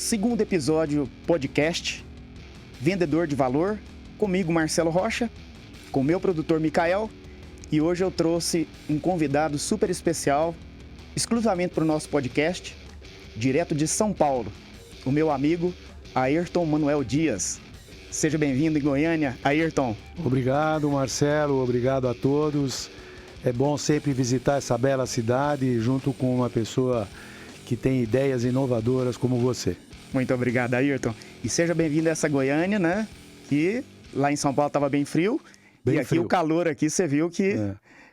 segundo episódio podcast Vendedor de Valor, comigo Marcelo Rocha, com meu produtor Micael, e hoje eu trouxe um convidado super especial, exclusivamente para o nosso podcast, direto de São Paulo, o meu amigo Ayrton Manuel Dias. Seja bem-vindo em Goiânia, Ayrton. Obrigado, Marcelo, obrigado a todos. É bom sempre visitar essa bela cidade junto com uma pessoa que tem ideias inovadoras como você. Muito obrigado, Ayrton. E seja bem-vindo a essa Goiânia, né? Que lá em São Paulo estava bem frio. Bem e aqui frio. O calor aqui, você viu que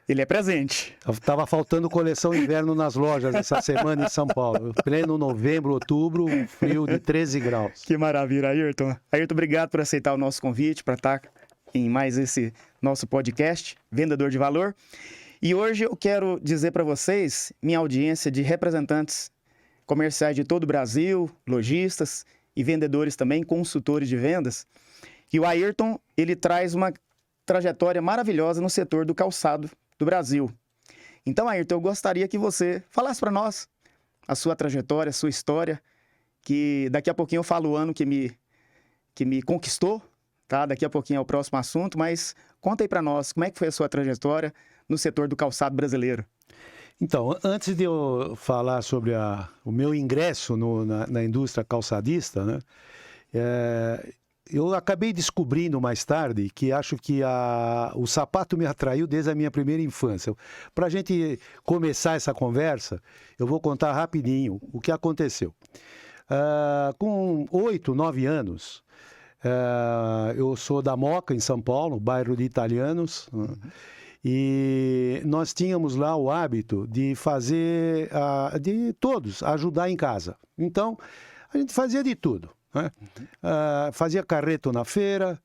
ele é presente. Tava faltando coleção inverno nas lojas essa semana em São Paulo. Pleno novembro, outubro, um frio de 13 graus. Que maravilha, Ayrton. Ayrton, obrigado por aceitar o nosso convite para estar em mais esse nosso podcast, Vendedor de Valor. E hoje eu quero dizer para vocês, minha audiência de representantes comerciais de todo o Brasil, lojistas e vendedores também, consultores de vendas, que o Ayrton, ele traz uma trajetória maravilhosa no setor do calçado do Brasil. Então, Ayrton, eu gostaria que você falasse para nós a sua trajetória, a sua história, que daqui a pouquinho eu falo o ano que me conquistou, tá? Daqui a pouquinho é o próximo assunto, mas conta aí para nós, como é que foi a sua trajetória no setor do calçado brasileiro? Então, antes de eu falar sobre o meu ingresso na indústria calçadista, né, eu acabei descobrindo mais tarde que acho que o sapato me atraiu desde a minha primeira infância. Para a gente começar essa conversa, eu vou contar rapidinho o que aconteceu. Com 8, 9 anos, eu sou da Moca, em São Paulo, bairro de italianos, né? E nós tínhamos lá o hábito de fazer, de todos, ajudar em casa. Então, a gente fazia de tudo, né? Fazia carreto na feira,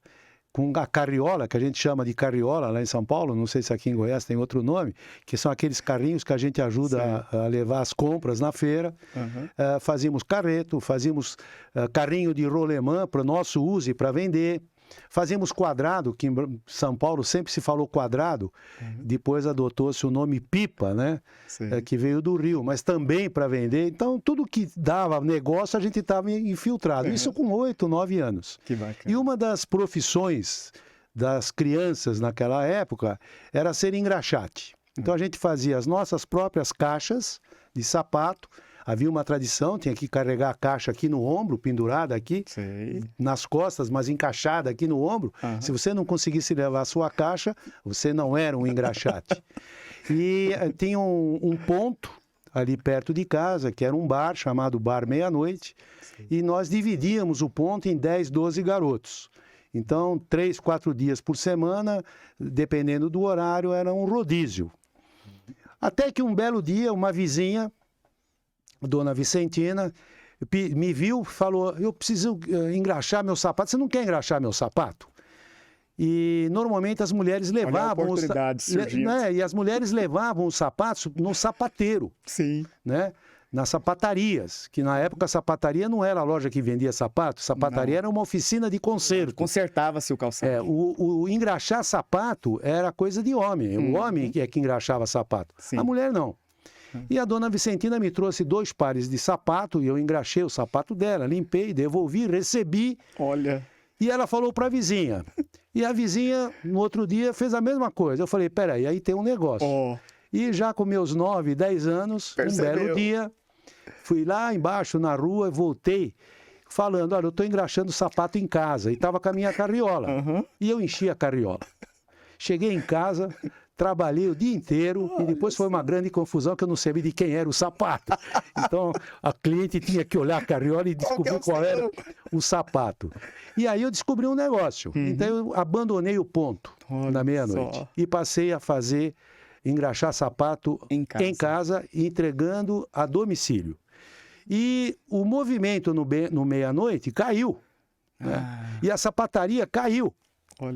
com a carriola, que a gente chama de carriola lá em São Paulo, não sei se aqui em Goiás tem outro nome, que são aqueles carrinhos que a gente ajuda a levar as compras na feira. Fazíamos carreto, fazíamos carrinho de rolemã para o nosso uso e para vender. Fazíamos quadrado, que em São Paulo sempre se falou quadrado, depois adotou-se o nome pipa, né? Que veio do Rio, mas também para vender. Então, tudo que dava negócio, a gente estava infiltrado. Isso com 8, 9 anos. Que bacana. E uma das profissões das crianças naquela época era ser engraxate. Então, a gente fazia as nossas próprias caixas de sapato. Havia uma tradição, tinha que carregar a caixa aqui no ombro, pendurada aqui, nas costas, mas encaixada aqui no ombro. Se você não conseguisse levar a sua caixa, você não era um engraxate. E tinha um ponto ali perto de casa, que era um bar, chamado Bar Meia-Noite, e nós dividíamos o ponto em 10, 12 garotos. Então, 3, 4 dias por semana, dependendo do horário, era um rodízio. Até que um belo dia, uma vizinha, Dona Vicentina, me viu, falou, eu preciso engraxar meu sapato. Você não quer engraxar meu sapato? E normalmente as mulheres levavam e as mulheres levavam os sapatos no sapateiro. Sim. Né? Nas sapatarias, que na época a sapataria não era a loja que vendia sapato, sapataria era uma oficina de conserto. Consertava-se o calçado. O engraxar sapato era coisa de homem. O homem é que engraxava sapato. Sim. A mulher não. E a Dona Vicentina me trouxe 2 pares de sapato e eu engraxei o sapato dela, limpei, devolvi, recebi. Olha. E ela falou para a vizinha. E a vizinha, no outro dia, fez a mesma coisa. Eu falei, peraí, aí tem um negócio. E já com meus 9, 10 anos, Percebeu. Um belo dia, fui lá embaixo na rua, voltei, falando, olha, eu estou engraxando o sapato em casa. E estava com a minha carriola. E eu enchi a carriola. Cheguei em casa, trabalhei o dia inteiro e depois foi uma grande confusão que eu não sabia de quem era o sapato. Então, a cliente tinha que olhar a carriola e descobrir qual era o sapato. E aí eu descobri um negócio. Então, eu abandonei o ponto na meia-noite e passei a engraxar sapato em casa, entregando a domicílio. E o movimento no meia-noite caiu. Né? E a sapataria caiu.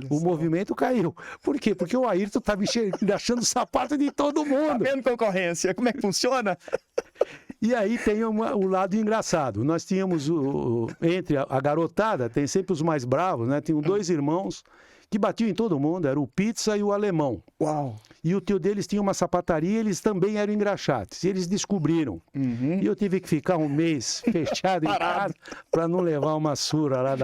O movimento caiu. Por quê? Porque o Ayrton estava engraxando o sapato de todo mundo. Tá vendo concorrência? Como é que funciona? E aí tem o lado engraçado. Nós tínhamos, entre a garotada, tem sempre os mais bravos, né? Tinham 2 irmãos que batiam em todo mundo, era o Pizza e o Alemão. Uau! e o tio deles tinha uma sapataria, eles também eram engraxates. E eles descobriram. E eu tive que ficar um mês fechado em casa para não levar uma surra lá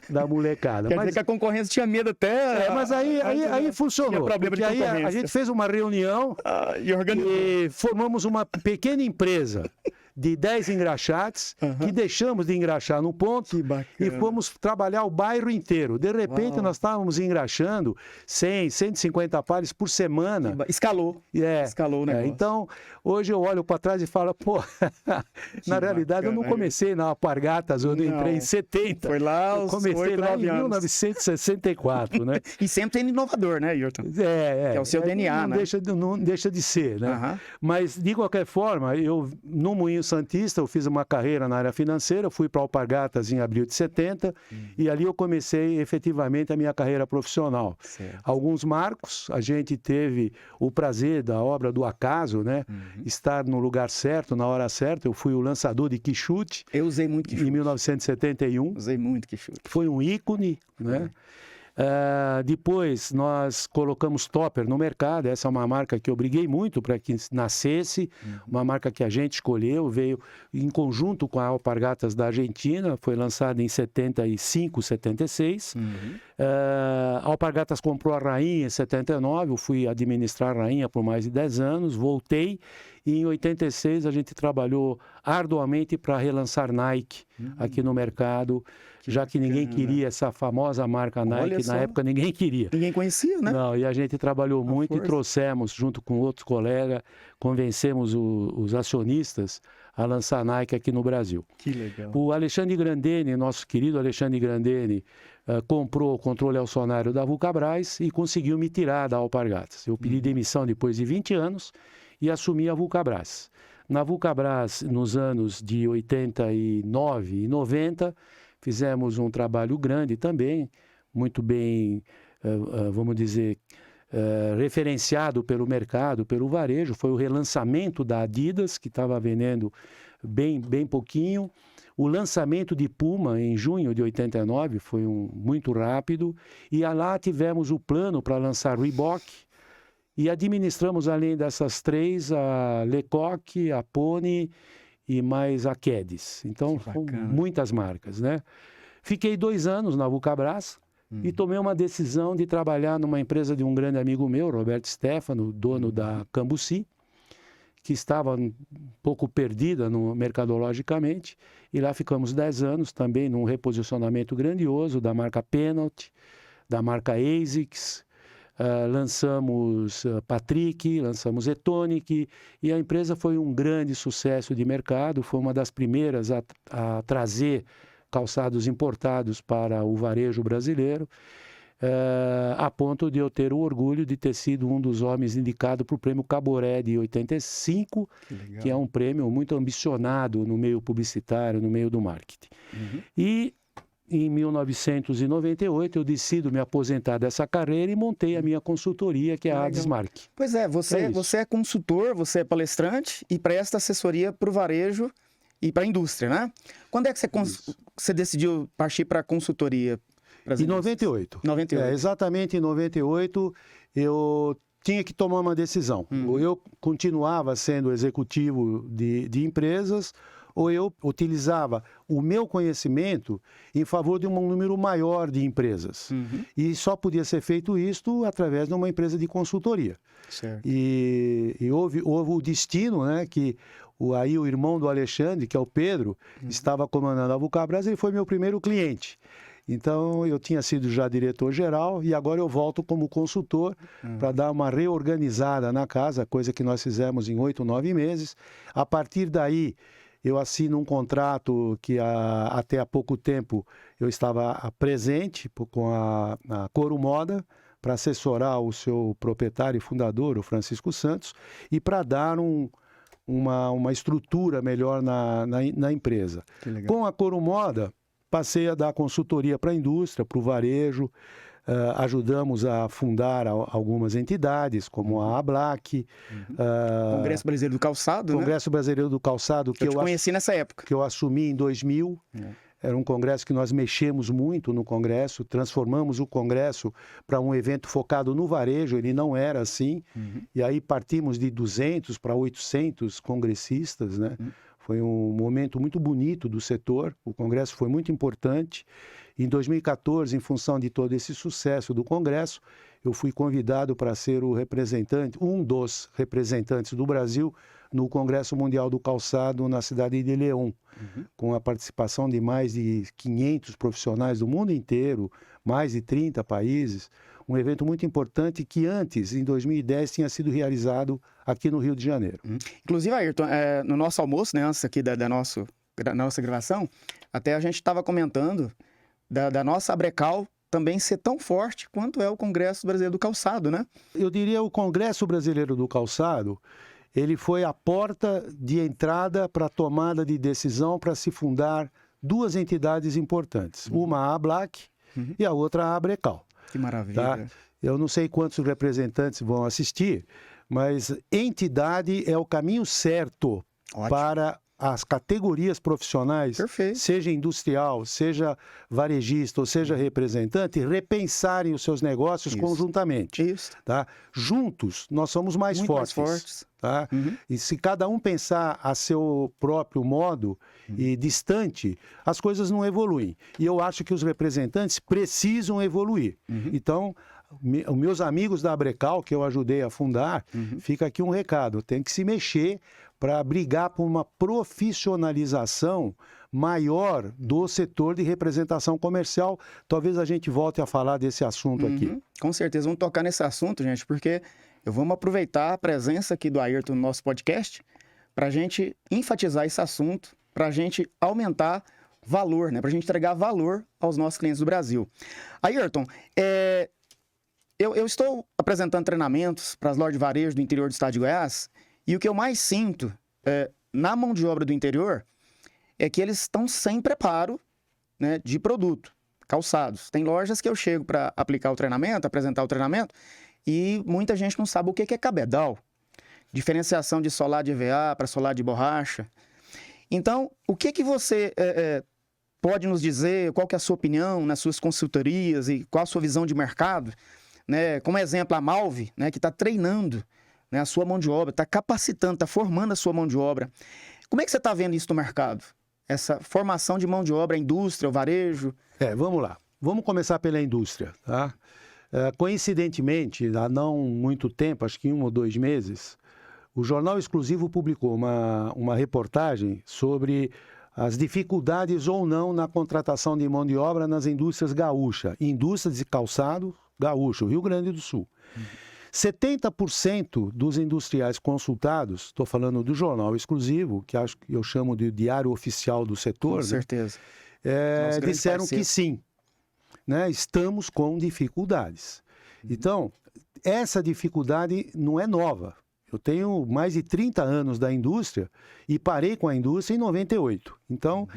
da molecada. Quer dizer que a concorrência tinha medo até... Mas aí funcionou. Porque aí a gente fez uma reunião e formamos uma pequena empresa de 10 engraxates, que deixamos de engraxar no ponto e fomos trabalhar o bairro inteiro. De repente, nós estávamos engraxando 100, 150 pares por semana. Escalou. Escalou o negócio. Então, hoje eu olho para trás e falo, pô, na realidade eu não comecei na Alpargatas, eu entrei em 70. Foi lá eu comecei lá em 1964, né? E sempre sendo inovador, né, Ayrton? Que é o seu DNA, né? Não deixa de ser, né? Mas, de qualquer forma, eu, no Moinho Santista, eu fiz uma carreira na área financeira, fui para Alpargatas em abril de 70, e ali eu comecei efetivamente a minha carreira profissional. Alguns marcos, a gente teve o prazer da obra do acaso, né? Estar no lugar certo, na hora certa. Eu fui o lançador de quichute. Eu usei muito quichute. Em 1971. Usei muito quichute. Foi um ícone, né? Depois nós colocamos Topper no mercado. Essa é uma marca que eu briguei muito para que nascesse, uma marca que a gente escolheu, veio em conjunto com a Alpargatas da Argentina, foi lançada em 75, 76. A Alpargatas comprou a Rainha em 79, eu fui administrar a Rainha por mais de 10 anos, voltei e em 86 a gente trabalhou arduamente para relançar Nike aqui no mercado, já que ninguém queria essa famosa marca Nike, na época ninguém queria. Ninguém conhecia, né? Não, e a gente trabalhou muito e trouxemos, junto com outros colegas, convencemos os acionistas a lançar Nike aqui no Brasil. Que legal. O Alexandre Grandene, nosso querido Alexandre Grandene, comprou o controle acionário da Vulcabras e conseguiu me tirar da Alpargatas. Eu pedi demissão depois de 20 anos e assumi a Vulcabras. Na Vulcabras, nos anos de 89 e 90, fizemos um trabalho grande também, muito bem, vamos dizer, referenciado pelo mercado, pelo varejo. Foi o relançamento da Adidas, que estava vendendo bem pouquinho. O lançamento de Puma, em junho de 89, foi muito rápido. E lá tivemos o plano para lançar Reebok. E administramos, além dessas três, a Lecoq, a Pony e mais a Kedis. Então, foram muitas marcas, né? Fiquei 2 anos na Vulcabras e tomei uma decisão de trabalhar numa empresa de um grande amigo meu, Roberto Stefano, dono da Cambuci, que estava um pouco perdida mercadologicamente. E lá ficamos 10 anos também num reposicionamento grandioso da marca Penalty, da marca ASICS. Lançamos Patrick, lançamos Etonic, e a empresa foi um grande sucesso de mercado, foi uma das primeiras a trazer calçados importados para o varejo brasileiro, a ponto de eu ter o orgulho de ter sido um dos homens indicado para o prêmio Caboré de 85, que é um prêmio muito ambicionado no meio publicitário, no meio do marketing. E em 1998, eu decido me aposentar dessa carreira e montei a minha consultoria, que é a Adesmark. Pois é, você é consultor, você é palestrante e presta assessoria para o varejo e para a indústria, né? Quando é que você decidiu partir para a consultoria? Em 98. 98. Exatamente em 98, eu tinha que tomar uma decisão. Ou eu continuava sendo executivo de empresas, ou eu utilizava o meu conhecimento em favor de um número maior de empresas. E só podia ser feito isto através de uma empresa de consultoria. Certo. E houve o destino, né, que aí o irmão do Alexandre, que é o Pedro, estava comandando a Vulcabras, e foi meu primeiro cliente. Então, eu tinha sido já diretor-geral e agora eu volto como consultor para dar uma reorganizada na casa, coisa que nós fizemos em 8, 9 meses. A partir daí, eu assino um contrato que até há pouco tempo eu estava presente com a Coro Moda para assessorar o seu proprietário e fundador, o Francisco Santos, e para dar uma estrutura melhor na empresa. Com a Coro Moda, passei a dar consultoria para a indústria, para o varejo, ajudamos a fundar algumas entidades, como a ABLAC. Congresso Brasileiro do Calçado, Congresso Brasileiro do Calçado, que eu te conheci nessa época. Que eu assumi em 2000. Era um congresso que nós mexemos muito no congresso, transformamos o congresso para um evento focado no varejo, ele não era assim, e aí partimos de 200 para 800 congressistas, né? Foi um momento muito bonito do setor, o congresso foi muito importante. Em 2014, em função de todo esse sucesso do congresso, eu fui convidado para ser o representante, um dos representantes do Brasil no Congresso Mundial do Calçado na cidade de León, com a participação de mais de 500 profissionais do mundo inteiro, mais de 30 países, um evento muito importante que antes, em 2010, tinha sido realizado aqui no Rio de Janeiro. Inclusive, Ayrton, no nosso almoço, né, antes aqui da nossa gravação, até a gente estava comentando da nossa Abrecal também ser tão forte quanto é o Congresso Brasileiro do Calçado, né? Eu diria o Congresso Brasileiro do Calçado, ele foi a porta de entrada para a tomada de decisão para se fundar duas entidades importantes. Uma a ABLAC e a outra a Abrecal. Que maravilha. Tá? Eu não sei quantos representantes vão assistir, mas entidade é o caminho certo para as categorias profissionais, Perfeito. seja industrial, seja varejista ou seja representante, repensarem os seus negócios conjuntamente. Isso. Tá? Juntos, nós somos mais Muito fortes. mais fortes. Tá? E se cada um pensar a seu próprio modo e distante, as coisas não evoluem. E eu acho que os representantes precisam evoluir. Então, os meus amigos da Abrecal, que eu ajudei a fundar, fica aqui um recado, tem que se mexer para brigar por uma profissionalização maior do setor de representação comercial. Talvez a gente volte a falar desse assunto aqui. Com certeza, vamos tocar nesse assunto, gente, porque vamos aproveitar a presença aqui do Ayrton no nosso podcast para a gente enfatizar esse assunto, para a gente aumentar valor, né? Para a gente entregar valor aos nossos clientes do Brasil. Ayrton, eu estou apresentando treinamentos para as lojas de varejo do interior do estado de Goiás e o que eu mais sinto na mão de obra do interior é que eles estão sem preparo, né, de produto, calçados. Tem lojas que eu chego para aplicar o treinamento, apresentar o treinamento, e muita gente não sabe o que é cabedal, diferenciação de solar de EVA para solar de borracha. Então, o que você pode nos dizer, qual que é a sua opinião nas suas consultorias e qual a sua visão de mercado? Né? Como exemplo, a Malve, né, que está treinando, né, a sua mão de obra, está capacitando, está formando a sua mão de obra. Como é que você está vendo isso no mercado? Essa formação de mão de obra, a indústria, o varejo? Vamos lá. Vamos começar pela indústria, tá? Coincidentemente, há não muito tempo, acho que em 1 ou 2 meses, o Jornal Exclusivo publicou uma reportagem sobre as dificuldades ou não na contratação de mão de obra nas indústrias gaúchas. Indústrias de calçado gaúcho, Rio Grande do Sul. 70% dos industriais consultados, estou falando do Jornal Exclusivo, que eu chamo de diário oficial do setor, Com certeza. disseram que sim, né? Estamos com dificuldades. Então, essa dificuldade não é nova. Eu tenho mais de 30 anos da indústria e parei com a indústria em 98. Então,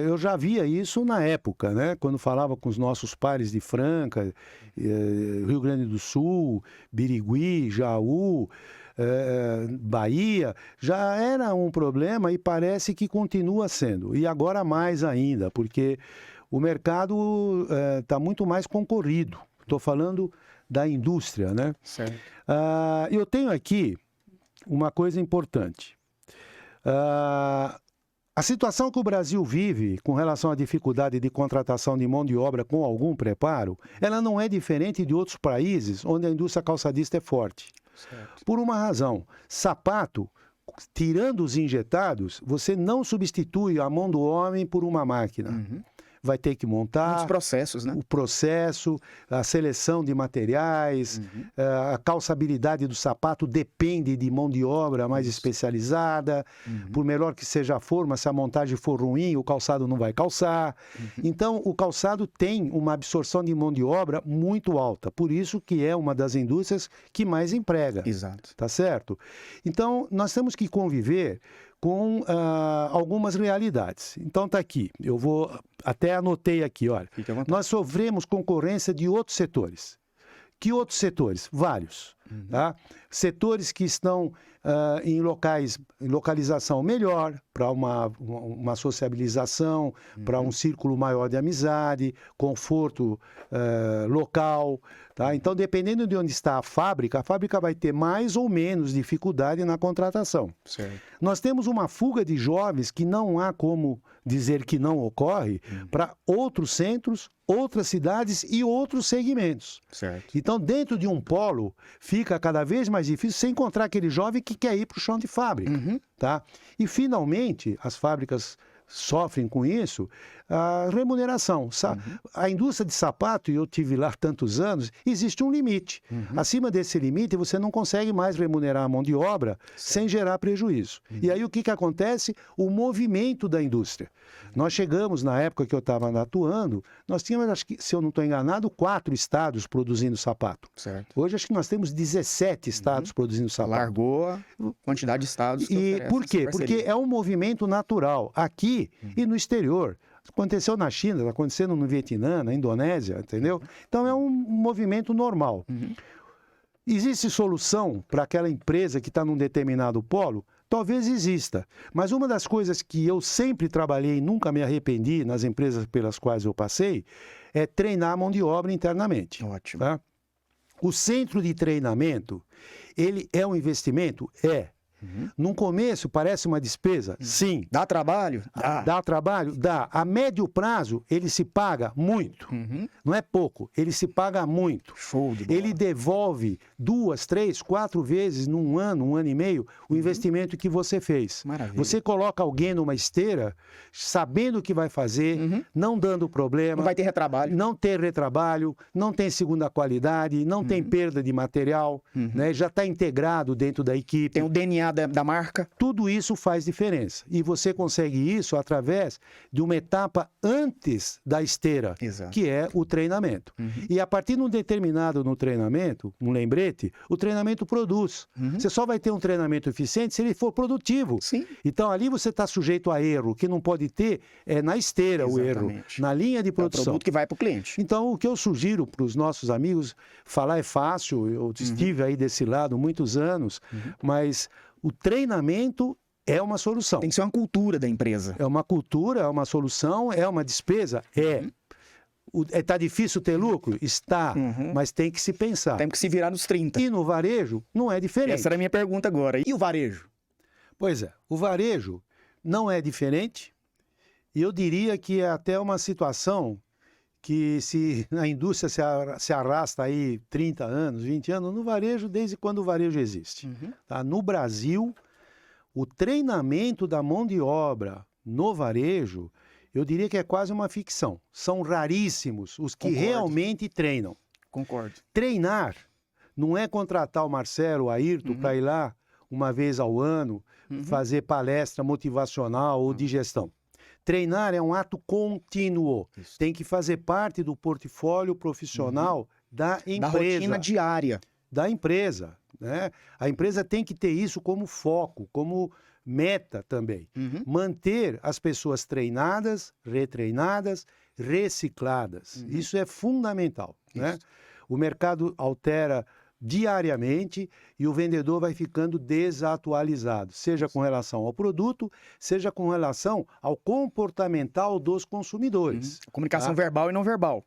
eu já via isso na época, né? Quando falava com os nossos pares de Franca, Rio Grande do Sul, Birigui, Jaú, Bahia, já era um problema e parece que continua sendo. E agora mais ainda, porque o mercado está muito mais concorrido. Estou falando da indústria, né? Certo. Eu tenho aqui uma coisa importante. A situação que o Brasil vive com relação à dificuldade de contratação de mão de obra com algum preparo, ela não é diferente de outros países onde a indústria calçadista é forte. Certo. Por uma razão, sapato, tirando os injetados, você não substitui a mão do homem por uma máquina. Vai ter que montar... Muitos processos, né? O processo, a seleção de materiais, a calçabilidade do sapato depende de mão de obra mais especializada. Por melhor que seja a forma, se a montagem for ruim, o calçado não vai calçar. Então, o calçado tem uma absorção de mão de obra muito alta. Por isso que é uma das indústrias que mais emprega. Exato. Tá certo? Então, nós temos que conviver com algumas realidades. Então tá aqui, eu até anotei aqui, olha. Fique à vontade. Nós sofremos concorrência de outros setores. Que outros setores? Vários. Tá? Setores que estão em localização melhor, para uma sociabilização, para um círculo maior de amizade, conforto local. Tá? Então, dependendo de onde está a fábrica vai ter mais ou menos dificuldade na contratação. Certo. Nós temos uma fuga de jovens que não há como dizer que não ocorre para outros centros, outras cidades e outros segmentos. Certo. Então, dentro de um polo, fica cada vez mais difícil você encontrar aquele jovem que quer ir para o chão de fábrica. Tá? E, finalmente, as fábricas sofrem com isso, a remuneração. A indústria de sapato, e eu tive lá tantos anos, existe um limite. Acima desse limite, você não consegue mais remunerar a mão de obra sem gerar prejuízo. E aí o que acontece? O movimento da indústria. Nós chegamos, na época que eu estava atuando, nós tínhamos, acho que, se eu não estou enganado, 4 estados produzindo sapato. Certo. Hoje acho que nós temos 17 estados produzindo sapato. Largou a quantidade de estados que E oferecem por quê? essa parceria. Porque é um movimento natural, aqui e no exterior. Aconteceu na China, está acontecendo no Vietnã, na Indonésia, entendeu? Então é um movimento normal. Existe solução para aquela empresa que está num determinado polo? Talvez exista. Mas uma das coisas que eu sempre trabalhei e nunca me arrependi nas empresas pelas quais eu passei é treinar a mão de obra internamente. Ótimo. Tá? O centro de treinamento, ele é um investimento? É. Num começo parece uma despesa? Sim. Dá trabalho? Dá. Dá trabalho? Dá. A médio prazo, ele se paga muito. Não é pouco, ele se paga muito. Show de bola. Ele devolve 2, 3, 4 vezes num ano e meio, o investimento que você fez. Maravilha. Você coloca alguém numa esteira, sabendo o que vai fazer, não dando problema. Não vai ter retrabalho. Não tem retrabalho, não tem segunda qualidade, não tem perda de material, né? Já está integrado dentro da equipe. Tem o DNA da marca. Tudo isso faz diferença. E você consegue isso através de uma etapa antes da esteira, Exato. que é o treinamento. E a partir de um determinado no treinamento, um lembrete, o treinamento produz. Você só vai ter um treinamento eficiente se ele for produtivo. Sim. Então ali você está sujeito a erro. O que não pode ter é na esteira o erro, Exatamente. na linha de É o produção. produto que vai para o cliente. Então, o que eu sugiro para os nossos amigos, falar é fácil, eu estive aí desse lado muitos anos, mas o treinamento é uma solução. Tem que ser uma cultura da empresa. É uma cultura, é uma solução, é uma despesa? É. Está difícil ter lucro? Está, mas tem que se pensar. Tem que se virar nos 30. E no varejo não é diferente. Essa era a minha pergunta agora. E o varejo? Pois é, o varejo não é diferente, e eu diria que é até uma situação que se a indústria se arrasta aí 30 anos, 20 anos, no varejo, desde quando o varejo existe. Tá? No Brasil, o treinamento da mão de obra no varejo, eu diria que é quase uma ficção. São raríssimos os que Concordo. realmente treinam. Concordo. Treinar não é contratar o Marcelo, o Ayrton, para ir lá uma vez ao ano, fazer palestra motivacional ou de gestão. Treinar é um ato contínuo. Isso. Tem que fazer parte do portfólio profissional da empresa. Da rotina diária. Da empresa, né? A empresa tem que ter isso como foco, como meta também. Manter as pessoas treinadas, retreinadas, recicladas. Isso é fundamental, né? O mercado altera diariamente e o vendedor vai ficando desatualizado, seja com relação ao produto, seja com relação ao comportamental dos consumidores. Comunicação verbal e não verbal.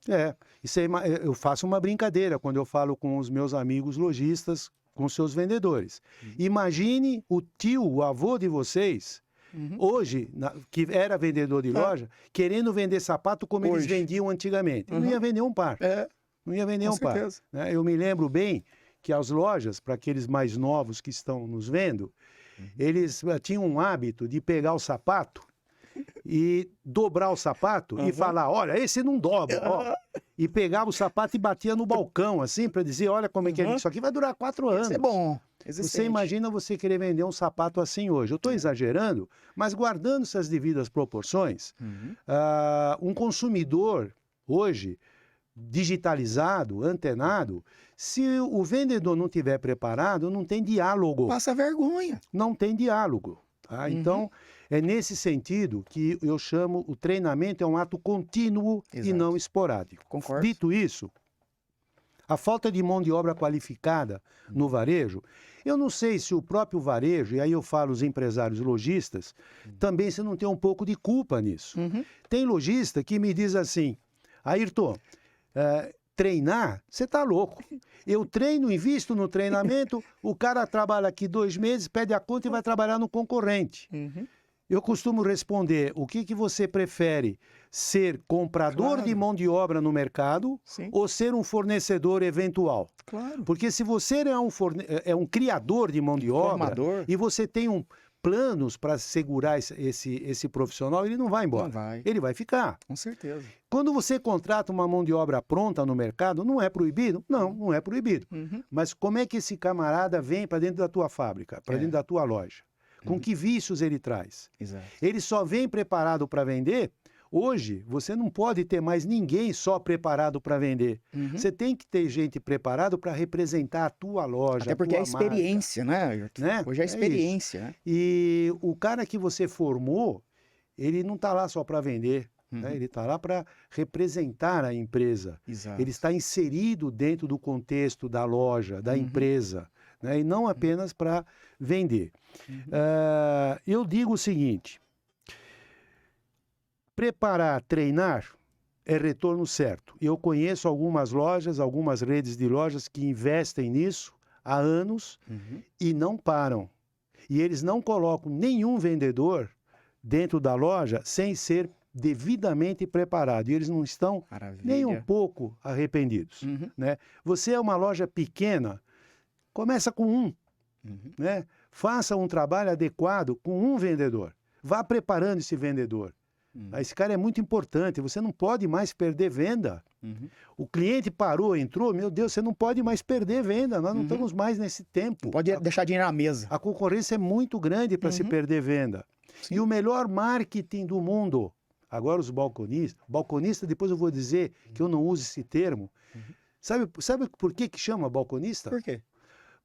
Isso é eu faço uma brincadeira quando eu falo com os meus amigos lojistas, com seus vendedores. Imagine o tio, o avô de vocês, hoje, que era vendedor de loja, querendo vender sapato como eles vendiam antigamente. Não ia vender um par. Não ia vender um par. Né? Eu me lembro bem que as lojas, para aqueles mais novos que estão nos vendo, eles tinham um hábito de pegar o sapato e dobrar o sapato e falar, olha, esse não dobra, ó. E pegava o sapato e batia no balcão, assim, para dizer, olha como é que é, isso aqui vai durar 4 anos. Isso é bom. Você imagina você querer vender um sapato assim hoje. Eu estou exagerando, mas guardando essas devidas proporções, um consumidor hoje, digitalizado, antenado, se o vendedor não estiver preparado, não tem diálogo. Passa vergonha. Não tem diálogo. Tá? Então, é nesse sentido que eu chamo o treinamento é um ato contínuo e não esporádico. Concordo. Dito isso, A falta de mão de obra qualificada no varejo, eu não sei se o próprio varejo, e aí eu falo os empresários lojistas, também se não tem um pouco de culpa nisso. Tem lojista que me diz assim, Ayrton, treinar, você tá louco. Eu treino, invisto no treinamento, o cara trabalha aqui 2 meses, pede a conta e vai trabalhar no concorrente. Eu costumo responder, o que você prefere? Ser comprador de mão de obra no mercado ou ser um fornecedor eventual? Claro. Porque se você é um criador de mão de obra e você tem planos para segurar esse profissional, ele não vai embora. Não vai. Ele vai ficar. Com certeza. Quando você contrata uma mão de obra pronta no mercado, não é proibido? Não, não é proibido. Mas como é que esse camarada vem para dentro da tua fábrica, para dentro da tua loja? Com que vícios ele traz? Exato. Ele só vem preparado para vender. Hoje, você não pode ter mais ninguém só preparado para vender. Você tem que ter gente preparada para representar a tua loja, até porque a é tua experiência, né, Ayrton? Né? Hoje é experiência. Né? E o cara que você formou, ele não está lá só para vender. Né? Ele está lá para representar a empresa. Exato. Ele está inserido dentro do contexto da loja, da empresa. Né? E não apenas para vender. Eu digo o seguinte, preparar, treinar é retorno certo. Eu conheço algumas lojas, algumas redes de lojas que investem nisso há anos e não param. E eles não colocam nenhum vendedor dentro da loja sem ser devidamente preparado. E eles não estão nem um pouco arrependidos. Né? Você é uma loja pequena, começa com um. Né? Faça um trabalho adequado com um vendedor. Vá preparando esse vendedor. Esse cara é muito importante, você não pode mais perder venda. O cliente parou, entrou, meu Deus, você não pode mais perder venda, nós não estamos mais nesse tempo. Não pode deixar dinheiro na mesa. A concorrência é muito grande para se perder venda. E o melhor marketing do mundo, agora os balconista, depois eu vou dizer que eu não uso esse termo. Sabe por que chama balconista? Por quê?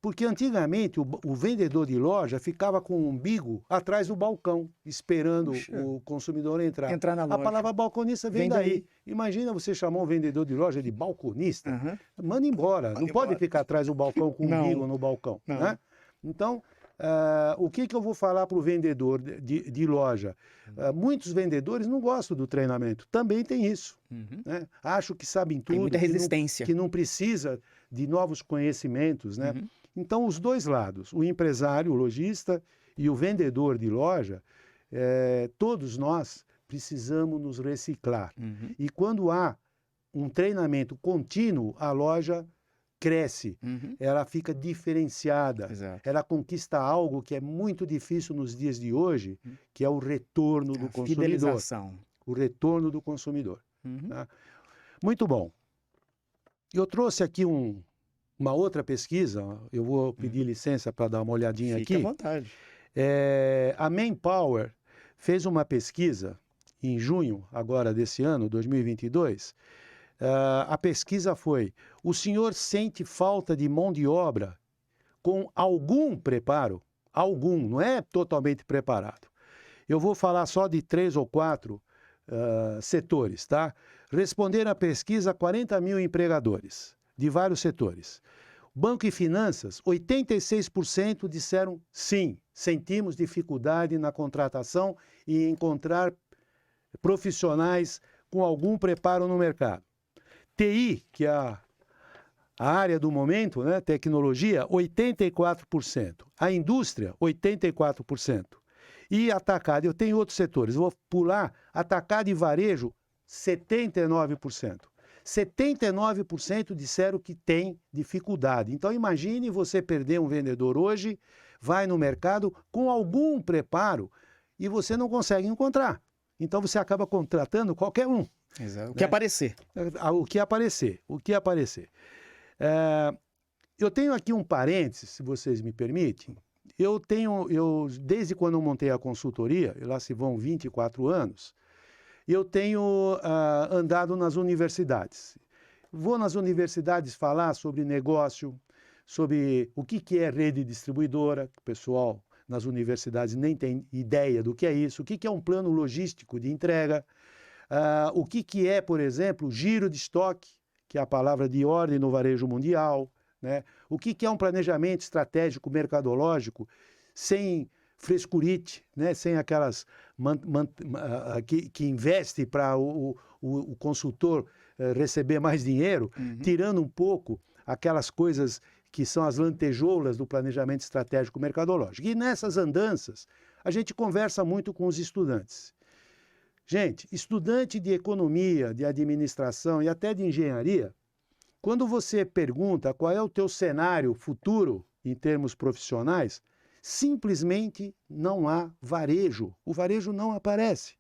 Porque antigamente o vendedor de loja ficava com o umbigo atrás do balcão, esperando o consumidor entrar. Na loja. A palavra balconista vem daí. Imagina você chamar um vendedor de loja de balconista. Manda embora. Não pode ficar atrás do balcão com o umbigo no balcão. Né? Então, o que eu vou falar para o vendedor de loja? Muitos vendedores não gostam do treinamento. Também tem isso. Né? Acham que sabem tudo. Tem muita resistência. Que não precisa de novos conhecimentos, né? Então, os dois lados, o empresário, o lojista e o vendedor de loja, todos nós precisamos nos reciclar. E quando há um treinamento contínuo, a loja cresce, ela fica diferenciada, ela conquista algo que é muito difícil nos dias de hoje, que é o retorno do consumidor. Fidelização. O retorno do consumidor. Tá? Muito bom. Eu trouxe aqui uma outra pesquisa, eu vou pedir licença para dar uma olhadinha aqui. Fique à vontade. A Manpower fez uma pesquisa em junho, agora desse ano, 2022. A pesquisa foi, o senhor sente falta de mão de obra com algum preparo? Algum, não é totalmente preparado. Eu vou falar só de 3 ou 4 setores, tá? Responderam à pesquisa 40 mil empregadores de vários setores. Banco e finanças, 86% disseram sim, sentimos dificuldade na contratação e encontrar profissionais com algum preparo no mercado. TI, que é a área do momento, né, tecnologia, 84%. A indústria, 84%. E atacado, eu tenho outros setores, vou pular, atacado e varejo, 79%. 79% disseram que tem dificuldade. Então, imagine você perder um vendedor hoje, vai no mercado com algum preparo e você não consegue encontrar. Então, você acaba contratando qualquer um. Exato. O que aparecer. O que aparecer. Eu tenho aqui um parênteses, se vocês me permitem. Desde quando eu montei a consultoria, lá se vão 24 anos, eu tenho andado nas universidades. Vou nas universidades falar sobre negócio, sobre o que é rede distribuidora, que o pessoal nas universidades nem tem ideia do que é isso, o que é um plano logístico de entrega, o que é, por exemplo, giro de estoque, que é a palavra de ordem no varejo mundial, né? O que é um planejamento estratégico mercadológico sem frescurite, né? Sem aquelas que investe para o consultor receber mais dinheiro, tirando um pouco aquelas coisas que são as lantejoulas do planejamento estratégico mercadológico. E nessas andanças, a gente conversa muito com os estudantes. Gente, estudante de economia, de administração e até de engenharia, quando você pergunta qual é o teu cenário futuro em termos profissionais, simplesmente não há varejo. O varejo não aparece.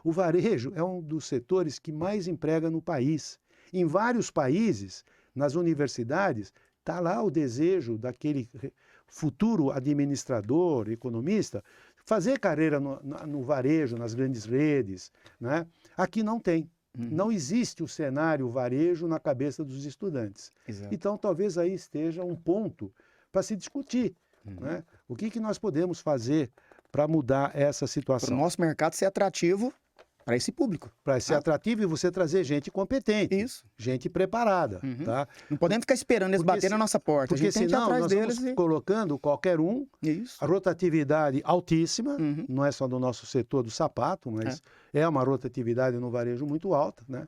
O varejo é um dos setores que mais emprega no país. Em vários países, nas universidades, está lá o desejo daquele futuro administrador, economista, fazer carreira no varejo, nas grandes redes, né? Aqui não tem. Não existe o cenário varejo na cabeça dos estudantes. Exato. Então, talvez aí esteja um ponto para se discutir, né? O que nós podemos fazer para mudar essa Para situação? o nosso mercado ser atrativo para esse público. Para ser atrativo e você trazer gente competente, Isso. gente preparada, tá? Não podemos ficar esperando eles baterem na nossa porta. A Porque gente tem que ir senão atrás nós deles vamos colocando qualquer um, Isso. a rotatividade altíssima, não é só do nosso setor do sapato, mas é uma rotatividade no varejo muito alta, né?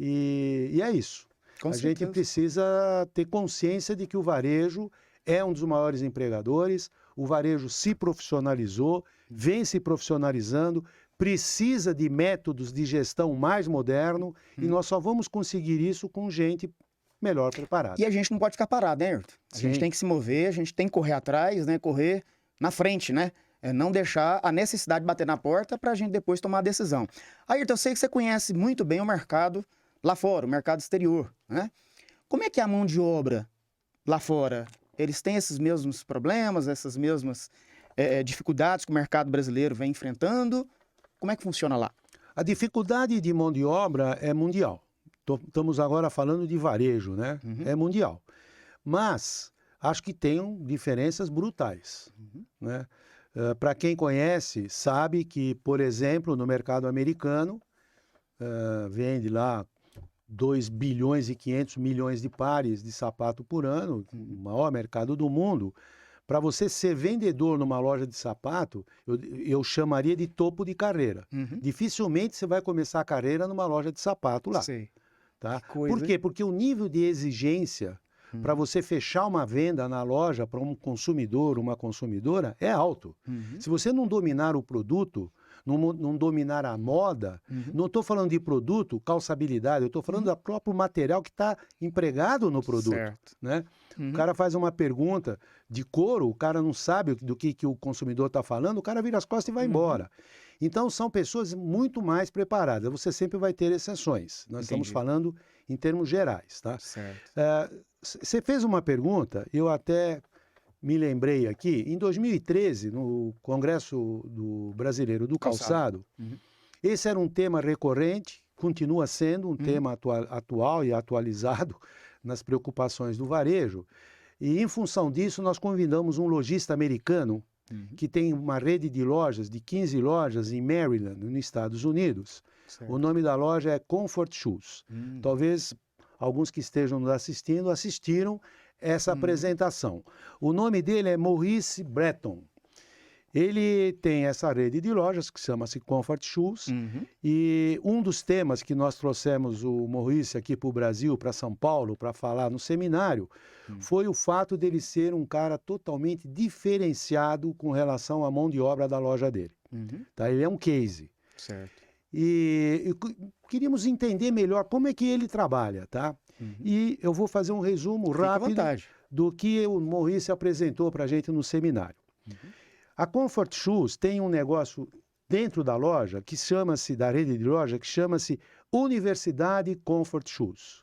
E é isso. Com a gente certeza. precisa ter consciência de que o varejo é um dos maiores empregadores, o varejo se profissionalizou, vem se profissionalizando, precisa de métodos de gestão mais moderno e nós só vamos conseguir isso com gente melhor preparada. E a gente não pode ficar parado, né, Ayrton? A gente Sim. tem que se mover, a gente tem que correr atrás, né? Correr na frente, né? Não deixar a necessidade bater na porta para a gente depois tomar a decisão. Ayrton, eu sei que você conhece muito bem o mercado lá fora, o mercado exterior, né? Como é que é a mão de obra lá fora? Eles têm esses mesmos problemas, essas mesmas dificuldades que o mercado brasileiro vem enfrentando? Como é que funciona lá? A dificuldade de mão de obra é mundial. Estamos agora falando de varejo, né? É mundial. Mas acho que tem diferenças brutais, né? Para quem conhece, sabe que, por exemplo, no mercado americano, vende lá 2 bilhões e 500 milhões de pares de sapato por ano, o maior mercado do mundo. Para você ser vendedor numa loja de sapato, eu chamaria de topo de carreira. Dificilmente você vai começar a carreira numa loja de sapato lá. Sei. Tá? Que coisa, Por quê? Porque o nível de exigência para você fechar uma venda na loja para um consumidor, uma consumidora, é alto. Se você não dominar o produto, não dominar a moda, não estou falando de produto, calçabilidade, eu estou falando do próprio material que está empregado no produto. Certo. Né? O cara faz uma pergunta de couro, o cara não sabe do que o consumidor está falando, o cara vira as costas e vai embora. Então, são pessoas muito mais preparadas. Você sempre vai ter exceções. Nós estamos falando em termos gerais. Tá? Certo. Você fez uma pergunta, eu até me lembrei aqui, em 2013, no Congresso Brasileiro do Calçado, esse era um tema recorrente, continua sendo um tema atual e atualizado nas preocupações do varejo. E, em função disso, nós convidamos um lojista americano que tem uma rede de lojas, de 15 lojas em Maryland, nos Estados Unidos. Certo. O nome da loja é Comfort Shoes. Talvez alguns que estejam nos assistiram essa apresentação. O nome dele é Maurice Breton. Ele tem essa rede de lojas que chama-se Comfort Shoes. E um dos temas que nós trouxemos o Maurice aqui para o Brasil, para São Paulo, para falar no seminário, foi o fato dele ser um cara totalmente diferenciado com relação à mão de obra da loja dele. Tá? Ele é um case. Certo. E queríamos entender melhor como é que ele trabalha, tá? E eu vou fazer um resumo Fique à rápido vontade. do que o Maurice apresentou para a gente no seminário. A Comfort Shoes tem um negócio dentro da loja, que chama-se, da rede de loja, que chama-se Universidade Comfort Shoes.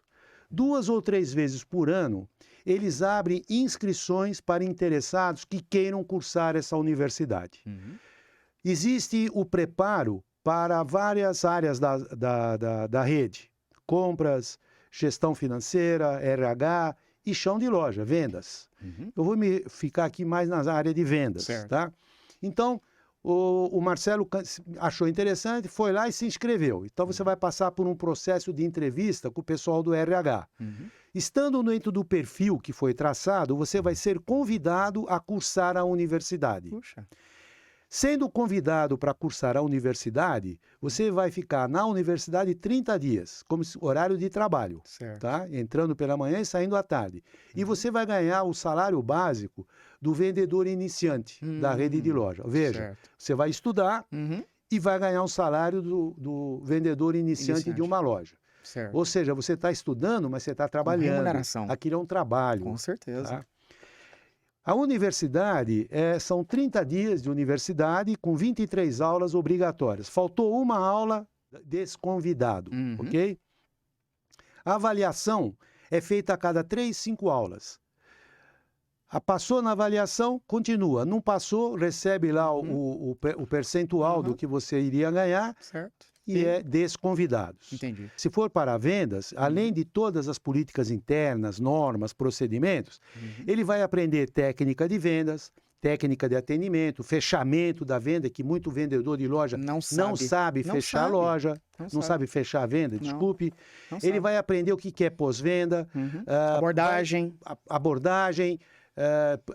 2 ou 3 vezes por ano, eles abrem inscrições para interessados que queiram cursar essa universidade. Existe o preparo para várias áreas da rede. Compras, gestão financeira, RH e chão de loja, vendas. Eu vou ficar aqui mais na área de vendas, Certo. tá? Então, o Marcelo achou interessante, foi lá e se inscreveu. Então você vai passar por um processo de entrevista com o pessoal do RH. Estando dentro do perfil que foi traçado, você vai ser convidado a cursar a universidade. Puxa. Sendo convidado para cursar a universidade, você vai ficar na universidade 30 dias, como horário de trabalho, Certo. tá? Entrando pela manhã e saindo à tarde. E você vai ganhar o salário básico do vendedor iniciante da rede de loja. Veja, Certo. você vai estudar Uhum. e vai ganhar o salário do vendedor iniciante de uma loja. Certo. Ou seja, você está estudando, mas você está trabalhando. remuneração. Aquilo é um trabalho. Com certeza. Tá? A universidade são 30 dias de universidade com 23 aulas obrigatórias. Faltou uma aula desconvidado, ok? A avaliação é feita a cada 3, 5 aulas. Passou na avaliação, continua. Não passou, recebe lá o percentual do que você iria ganhar. Certo. E é desconvidado. Entendi. Se for para vendas, além de todas as políticas internas, normas, procedimentos, ele vai aprender técnica de vendas, técnica de atendimento, fechamento da venda, que muito vendedor de loja não sabe fechar a loja, não sabe fechar a venda, desculpe. Ele vai aprender o que é pós-venda, abordagem. Abordagem.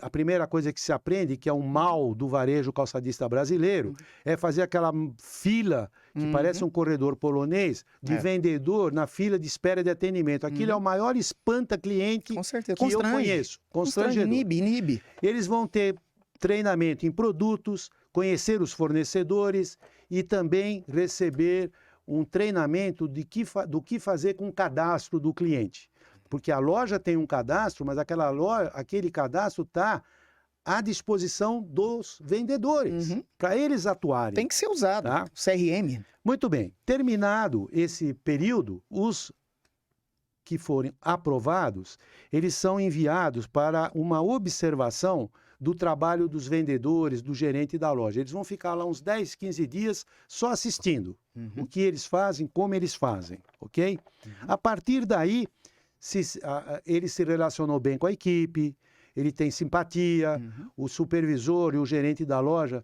A primeira coisa que se aprende, que é um mal do varejo calçadista brasileiro, é fazer aquela fila que parece um corredor polonês de vendedor na fila de espera de atendimento. Aquilo é o maior espanta-cliente que eu conheço. Constrangedor. Inibe. Eles vão ter treinamento em produtos, conhecer os fornecedores e também receber um treinamento do que fazer com o cadastro do cliente. Porque a loja tem um cadastro, mas aquele cadastro está à disposição dos vendedores, para eles atuarem. Tem que ser usado, tá? CRM. Muito bem. Terminado esse período, os que forem aprovados, eles são enviados para uma observação do trabalho dos vendedores, do gerente da loja. Eles vão ficar lá uns 10, 15 dias só assistindo o que eles fazem, como eles fazem, ok? A partir daí, ele se relacionou bem com a equipe, ele tem simpatia, o supervisor e o gerente da loja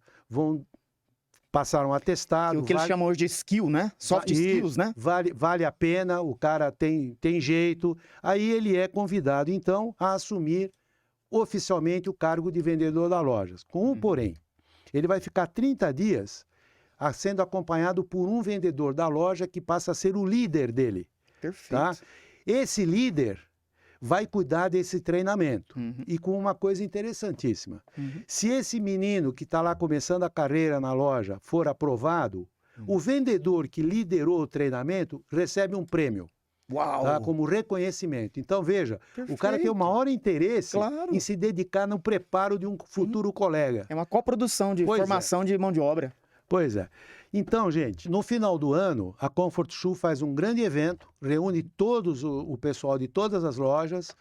passaram um atestado. O que eles chamam hoje de skill, né? Soft skills, né? Vale a pena, o cara tem jeito. Aí ele é convidado, então, a assumir oficialmente o cargo de vendedor da loja. Com um porém, ele vai ficar 30 dias sendo acompanhado por um vendedor da loja que passa a ser o líder dele. Perfeito. Tá? Esse líder vai cuidar desse treinamento. E com uma coisa interessantíssima. Se esse menino que está lá começando a carreira na loja for aprovado, o vendedor que liderou o treinamento recebe um prêmio. Uau! Tá? Como reconhecimento. Então, veja, o cara tem o maior interesse em se dedicar no preparo de um futuro colega. É uma coprodução de formação de mão de obra. Pois é. Então, gente, no final do ano, a Comfort Shoe faz um grande evento, reúne o pessoal de todas as lojas,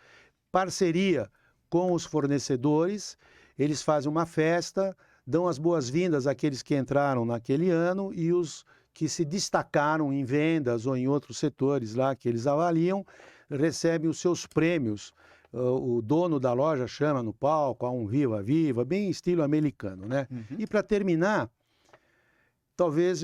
parceria com os fornecedores, eles fazem uma festa, dão as boas-vindas àqueles que entraram naquele ano e os que se destacaram em vendas ou em outros setores lá que eles avaliam, recebem os seus prêmios. O dono da loja chama no palco, há um viva-viva, bem estilo americano, né? E para terminar, talvez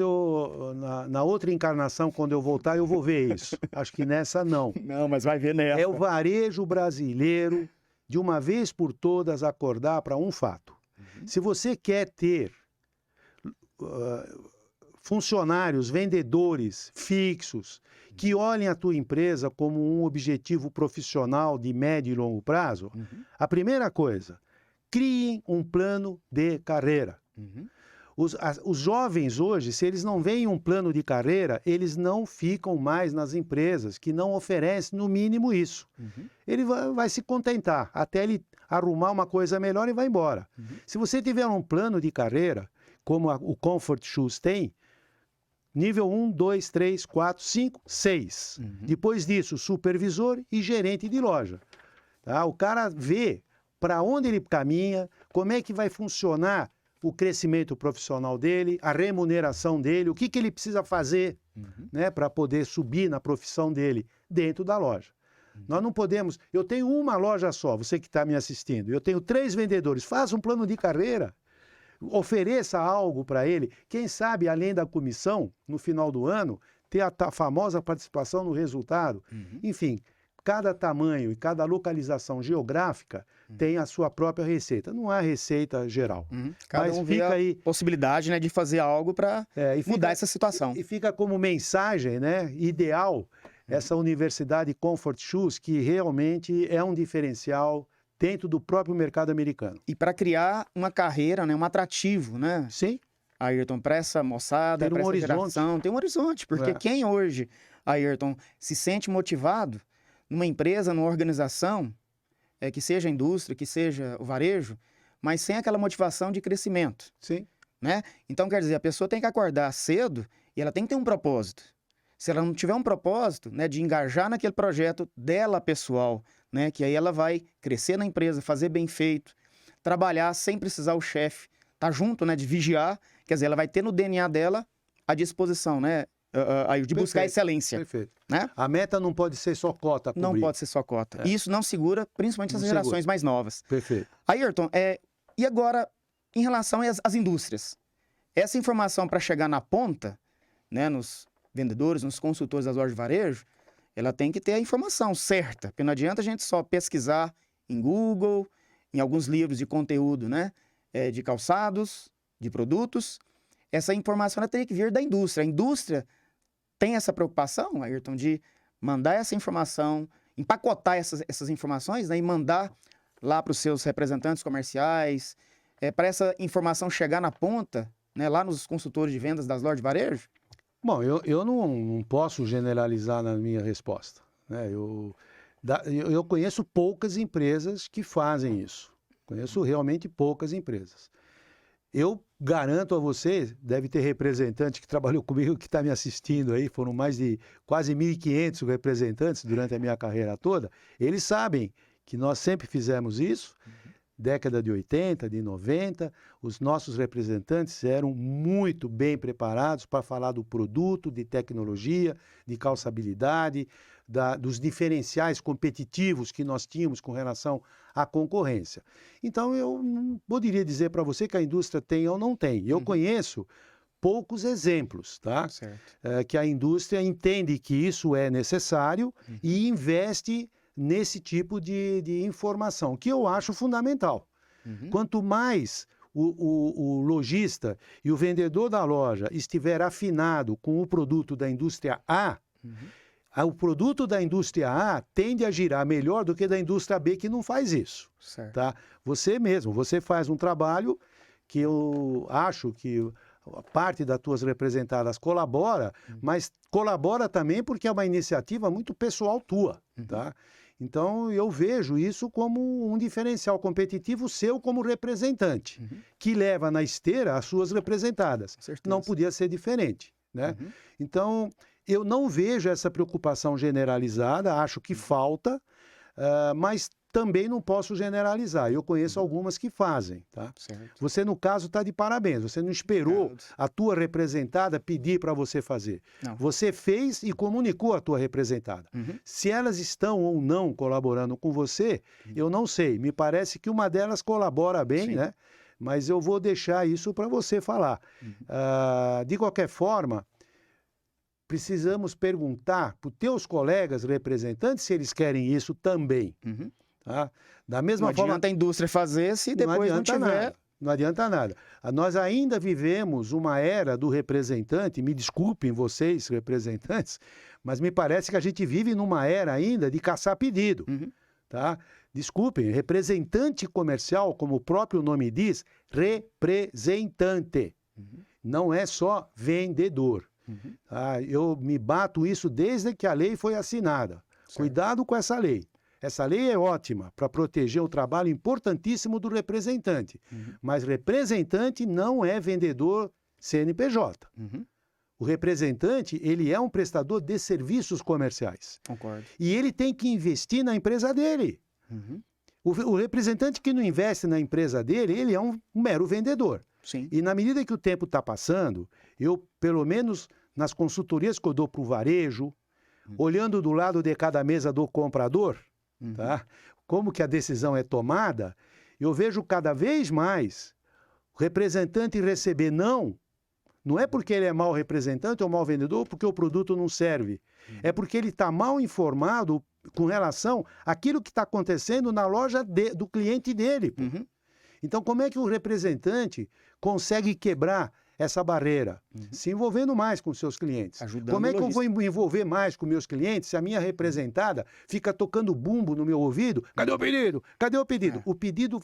na outra encarnação, quando eu voltar, eu vou ver isso. Acho que nessa não. Não, mas vai ver nessa. É o varejo brasileiro, de uma vez por todas, acordar para um fato. Se você quer ter funcionários, vendedores fixos, que olhem a tua empresa como um objetivo profissional de médio e longo prazo, a primeira coisa, criem um plano de carreira. Os jovens hoje, se eles não veem um plano de carreira, eles não ficam mais nas empresas que não oferecem no mínimo isso. Ele vai se contentar até ele arrumar uma coisa melhor e vai embora. Se você tiver um plano de carreira, como o Comfort Shoes tem, nível 1, 2, 3, 4, 5, 6. Depois disso, supervisor e gerente de loja. Tá? O cara vê para onde ele caminha, como é que vai funcionar o crescimento profissional dele, a remuneração dele, o que ele precisa fazer né, para poder subir na profissão dele dentro da loja. Nós não podemos... Eu tenho uma loja só, você que está me assistindo, eu tenho 3 vendedores, faça um plano de carreira. ofereça algo para ele. Quem sabe, além da comissão, no final do ano, ter a famosa participação no resultado. Enfim, cada tamanho e cada localização geográfica tem a sua própria receita. Não há receita geral. Cada Mas um vê fica a aí possibilidade, né, de fazer algo para mudar essa situação. E fica como mensagem, né, ideal, essa Universidade Comfort Shoes, que realmente é um diferencial dentro do próprio mercado americano. E para criar uma carreira, né, um atrativo, né? Sim. Ayrton, para essa moçada, Ter um para essa horizonte. geração, tem um horizonte, porque quem hoje, Ayrton, se sente motivado numa empresa, numa organização, que seja a indústria, que seja o varejo, mas sem aquela motivação de crescimento. Sim. Né? Então, quer dizer, a pessoa tem que acordar cedo e ela tem que ter um propósito. Se ela não tiver um propósito, né, de engajar naquele projeto dela pessoal, né, que aí ela vai crescer na empresa, fazer bem feito, trabalhar sem precisar o chefe estar junto, né, de vigiar, quer dizer, ela vai ter no DNA dela a disposição, né, de buscar excelência. Perfeito. Né? A meta não pode ser só cota a cobrir. Não pode ser só cota. E isso não segura, principalmente as gerações mais novas. Perfeito. Ayrton, e agora, em relação às indústrias? Essa informação para chegar na ponta, né, nos vendedores, nos consultores das lojas de varejo, ela tem que ter a informação certa, porque não adianta a gente só pesquisar em Google, em alguns livros de conteúdo, né, de calçados, de produtos. Essa informação ela tem que vir da indústria. A indústria tem essa preocupação, Ayrton, de mandar essa informação, empacotar essas informações, né, e mandar lá para os seus representantes comerciais, para essa informação chegar na ponta, né, lá nos consultores de vendas das lojas de varejo? Bom, eu não posso generalizar na minha resposta, né? Eu conheço poucas empresas que fazem isso. Conheço realmente poucas empresas. Eu garanto a você, deve ter representante que trabalhou comigo que está me assistindo aí, foram mais de quase 1.500 representantes durante a minha carreira toda. Eles sabem que nós sempre fizemos isso. Década de 80, de 90, os nossos representantes eram muito bem preparados para falar do produto, de tecnologia, de calçabilidade, dos diferenciais competitivos que nós tínhamos com relação à concorrência. Então, eu não poderia dizer para você que a indústria tem ou não tem. Eu conheço poucos exemplos, tá? Que a indústria entende que isso é necessário e investe nesse tipo de informação, que eu acho fundamental. Quanto mais o lojista e o vendedor da loja estiver afinado com o produto da indústria A, o produto da indústria A tende a girar melhor do que da indústria B, que não faz isso. Tá? Você faz um trabalho que eu acho que parte das tuas representadas colabora, mas colabora também porque é uma iniciativa muito pessoal tua, tá? Então, eu vejo isso como um diferencial competitivo seu como representante, que leva na esteira as suas representadas. Não podia ser diferente, né? Então, eu não vejo essa preocupação generalizada, acho que falta, mas também não posso generalizar. Eu conheço algumas que fazem, tá? Você, no caso, está de parabéns. Você não esperou a tua representada pedir para você fazer. Não. Você fez e comunicou a tua representada. Se elas estão ou não colaborando com você, eu não sei. Me parece que uma delas colabora bem, né? Mas eu vou deixar isso para você falar. De qualquer forma, precisamos perguntar para os teus colegas representantes se eles querem isso também. Tá? Da mesma não forma, adianta a indústria fazer se depois não tiver... Nada. Não adianta nada. Nós ainda vivemos uma era do representante, me desculpem vocês, representantes, mas me parece que a gente vive numa era ainda de caçar pedido. Tá? Desculpem, representante comercial, como o próprio nome diz, representante. Não é só vendedor. Tá? Eu me bato isso desde que a lei foi assinada. Cuidado com essa lei. Essa lei é ótima para proteger o trabalho importantíssimo do representante. Mas representante não é vendedor CNPJ. O representante, ele é um prestador de serviços comerciais. Concordo. E ele tem que investir na empresa dele. O representante que não investe na empresa dele, ele é um mero vendedor. Sim. E na medida que o tempo está passando, eu, pelo menos nas consultorias que eu dou para o varejo, olhando do lado de cada mesa do comprador, tá? Como que a decisão é tomada, eu vejo cada vez mais representante receber não é porque ele é mau representante ou mau vendedor, porque o produto não serve. É porque ele está mal informado com relação àquilo que está acontecendo na loja do cliente dele. Uhum. Então, como é que o representante consegue quebrar essa barreira? Se envolvendo mais com seus clientes. Ajudando Como é o que eu vou lojista. me envolver mais com meus clientes se a minha representada fica tocando bumbo no meu ouvido? Cadê o pedido? Cadê o pedido? É. O pedido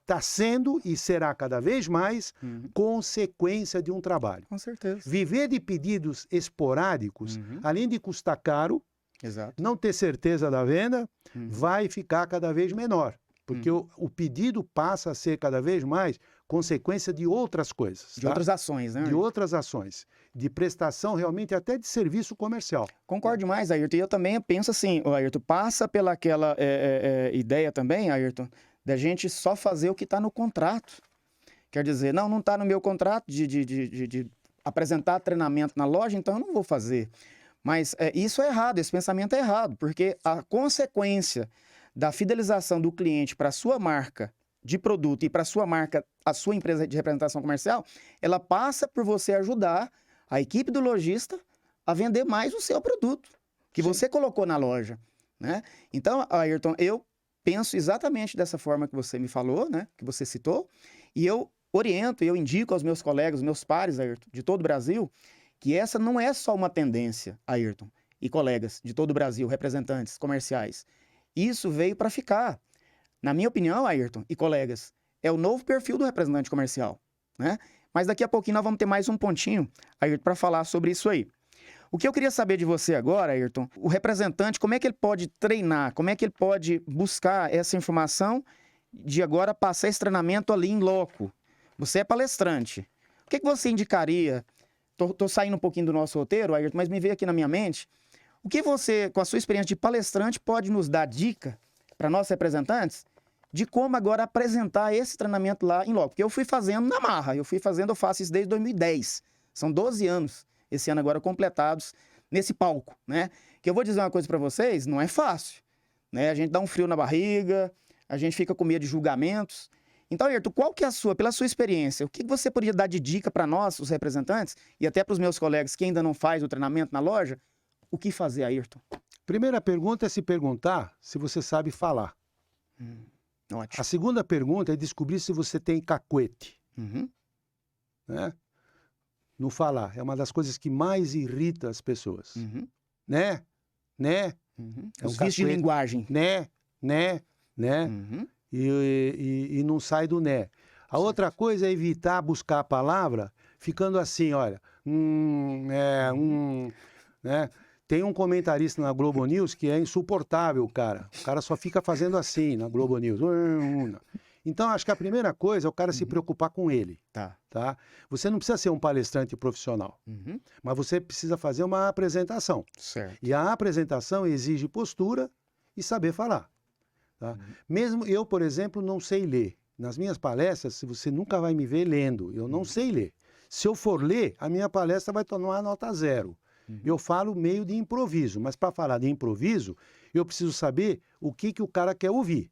está sendo e será cada vez mais consequência de um trabalho. Com certeza. Viver de pedidos esporádicos, além de custar caro, Exato. não ter certeza da venda, vai ficar cada vez menor. Porque o pedido passa a ser cada vez mais consequência de outras coisas. De tá? outras ações, né? De outras ações. De prestação realmente até de serviço comercial. Concordo demais, Ayrton. E eu também penso assim, o Ayrton, passa pela aquela ideia também, Ayrton, da gente só fazer o que está no contrato. Quer dizer, não está no meu contrato de apresentar treinamento na loja, então eu não vou fazer. Mas isso é errado, esse pensamento é errado, porque a consequência da fidelização do cliente para a sua marca de produto e para a sua marca, a sua empresa de representação comercial, ela passa por você ajudar a equipe do lojista a vender mais o seu produto que você colocou na loja, né? Então, Ayrton, eu penso exatamente dessa forma que você me falou, né? Que você citou, e eu oriento, eu indico aos meus colegas, meus pares, Ayrton, de todo o Brasil, que essa não é só uma tendência, Ayrton, e colegas de todo o Brasil, representantes comerciais. Isso veio para ficar. Na minha opinião, Ayrton e colegas, é o novo perfil do representante comercial, né? Mas daqui a pouquinho nós vamos ter mais um pontinho, Ayrton, para falar sobre isso aí. O que eu queria saber de você agora, Ayrton, o representante, como é que ele pode treinar, como é que ele pode buscar essa informação de agora passar esse treinamento ali em loco? Você é palestrante. O que você indicaria? Tô saindo um pouquinho do nosso roteiro, Ayrton, mas me veio aqui na minha mente. O que você, com a sua experiência de palestrante, pode nos dar dica para nós representantes de como agora apresentar esse treinamento lá em loco? Porque eu fui fazendo na marra, eu faço isso desde 2010. São 12 anos, esse ano agora completados, nesse palco, né? Que eu vou dizer uma coisa para vocês, não é fácil, né? A gente dá um frio na barriga, a gente fica com medo de julgamentos. Então, Ayrton, qual que é pela sua experiência, o que você poderia dar de dica para nós, os representantes, e até para os meus colegas que ainda não fazem o treinamento na loja, o que fazer, Ayrton? Primeira pergunta é se perguntar se você sabe falar. Ótimo. A segunda pergunta é descobrir se você tem cacuete. Né? No falar. É uma das coisas que mais irrita as pessoas. Né? É Os vícios de linguagem. Né? E não sai do né. A outra coisa é evitar buscar a palavra ficando assim, olha. Né? Tem um comentarista na Globo News que é insuportável, cara. O cara só fica fazendo assim na Globo News. Então, acho que a primeira coisa é o cara se preocupar com ele. Tá? Você não precisa ser um palestrante profissional, mas você precisa fazer uma apresentação. Certo. E a apresentação exige postura e saber falar. Tá? Mesmo eu, por exemplo, não sei ler. Nas minhas palestras, você nunca vai me ver lendo. Eu não sei ler. Se eu for ler, a minha palestra vai tomar nota 0. Eu falo meio de improviso, mas para falar de improviso, eu preciso saber o que o cara quer ouvir.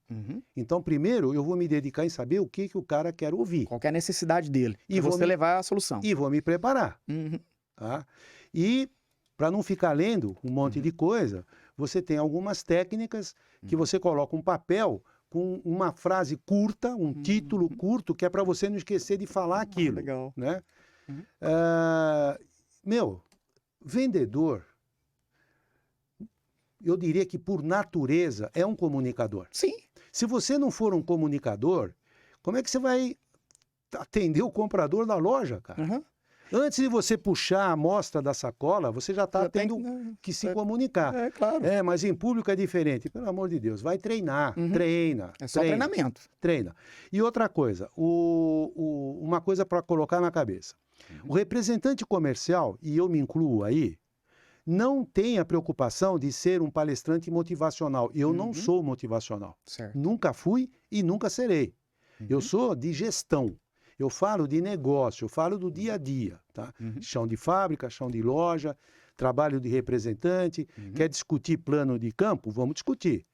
Então, primeiro, eu vou me dedicar em saber o que o cara quer ouvir. Qual que é a necessidade dele, e você levar a solução. E vou me preparar. Tá? E, para não ficar lendo um monte de coisa, você tem algumas técnicas que você coloca um papel com uma frase curta, um título curto, que é para você não esquecer de falar aquilo. Legal. Né? Vendedor, eu diria que por natureza é um comunicador. Sim. Se você não for um comunicador, como é que você vai atender o comprador da loja, cara? Antes de você puxar a amostra da sacola, você já está tendo que se comunicar. É, claro. Mas em público é diferente. Pelo amor de Deus, vai treinar, treina. É só treinamento. Treina. E outra coisa, uma coisa para colocar na cabeça. O representante comercial, e eu me incluo aí, não tem a preocupação de ser um palestrante motivacional. Eu não sou motivacional. Certo. Nunca fui e nunca serei. Eu sou de gestão. Eu falo de negócio, eu falo do dia a dia. Tá? Chão de fábrica, chão de loja, trabalho de representante. Quer discutir plano de campo? Vamos discutir.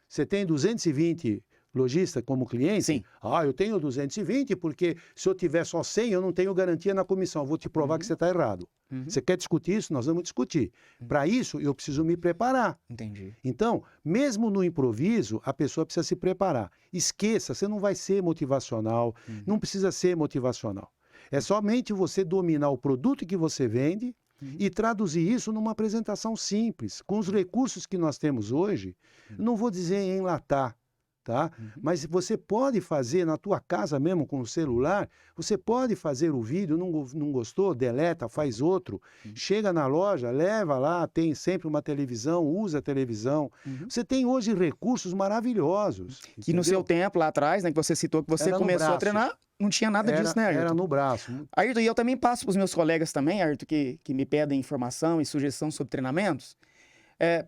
Você tem 220 lojista como cliente? Sim. Ah, eu tenho 220 porque se eu tiver só 100 eu não tenho garantia na comissão. Eu vou te provar que você está errado. Você quer discutir isso? Nós vamos discutir. Para isso, eu preciso me preparar. Entendi. Então, mesmo no improviso, a pessoa precisa se preparar. Esqueça, você não vai ser motivacional, não precisa ser motivacional. É somente você dominar o produto que você vende e traduzir isso numa apresentação simples. Com os recursos que nós temos hoje, não vou dizer enlatar, tá? Mas você pode fazer na tua casa mesmo com o celular, você pode fazer o vídeo, não gostou, deleta, faz outro, chega na loja, leva lá, tem sempre uma televisão, usa a televisão. Você tem hoje recursos maravilhosos. Que no seu tempo, lá atrás, né, que você citou que você Era no começou a braço. treinar, não tinha nada disso, né, Ayrton? Era no braço. Ayrton, e eu também passo para os meus colegas também, Ayrton, que me pedem informação e sugestão sobre treinamentos,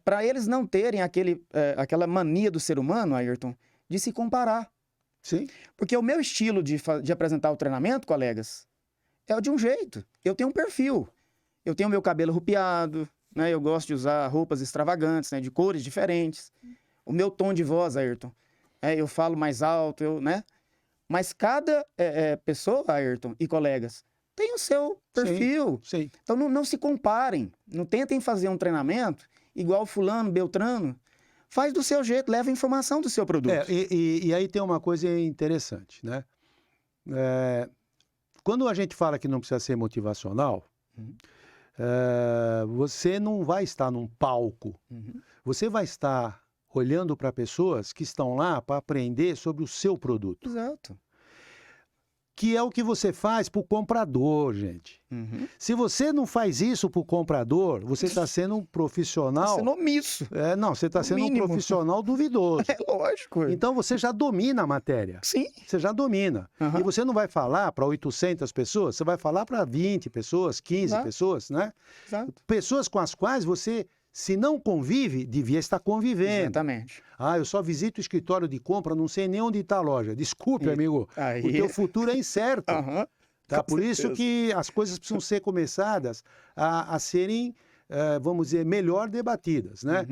para eles não terem aquela mania do ser humano, Ayrton, de se comparar. Sim. Porque o meu estilo de apresentar o treinamento, colegas, é de um jeito. Eu tenho um perfil. Eu tenho meu cabelo rupiado, né? Eu gosto de usar roupas extravagantes, né? De cores diferentes. O meu tom de voz, Ayrton, eu falo mais alto, né? Mas cada pessoa, Ayrton e colegas, tem o seu perfil. Sim. Então não se comparem. Não tentem fazer um treinamento igual fulano, beltrano. Faz do seu jeito, leva a informação do seu produto. E aí tem uma coisa interessante, né? Quando a gente fala que não precisa ser motivacional, você não vai estar num palco. Você vai estar olhando para pessoas que estão lá para aprender sobre o seu produto. Exato. Que é o que você faz para o comprador, gente. Se você não faz isso para o comprador, você está sendo um profissional... Está sendo omisso. Não, você está sendo mínimo. um profissional duvidoso. É lógico. Então você já domina a matéria. Sim. Você já domina. Uhum. E você não vai falar para 800 pessoas, você vai falar para 20 pessoas, 15 Exato. pessoas, né? Exato. Pessoas com as quais você, se não convive, devia estar convivendo. Exatamente. Ah, eu só visito o escritório de compra, não sei nem onde está a loja. Desculpe, amigo, Aí... o teu futuro é incerto. Uhum. Tá? Com Por isso certeza. que as coisas precisam ser começadas a serem, vamos dizer, melhor debatidas, né?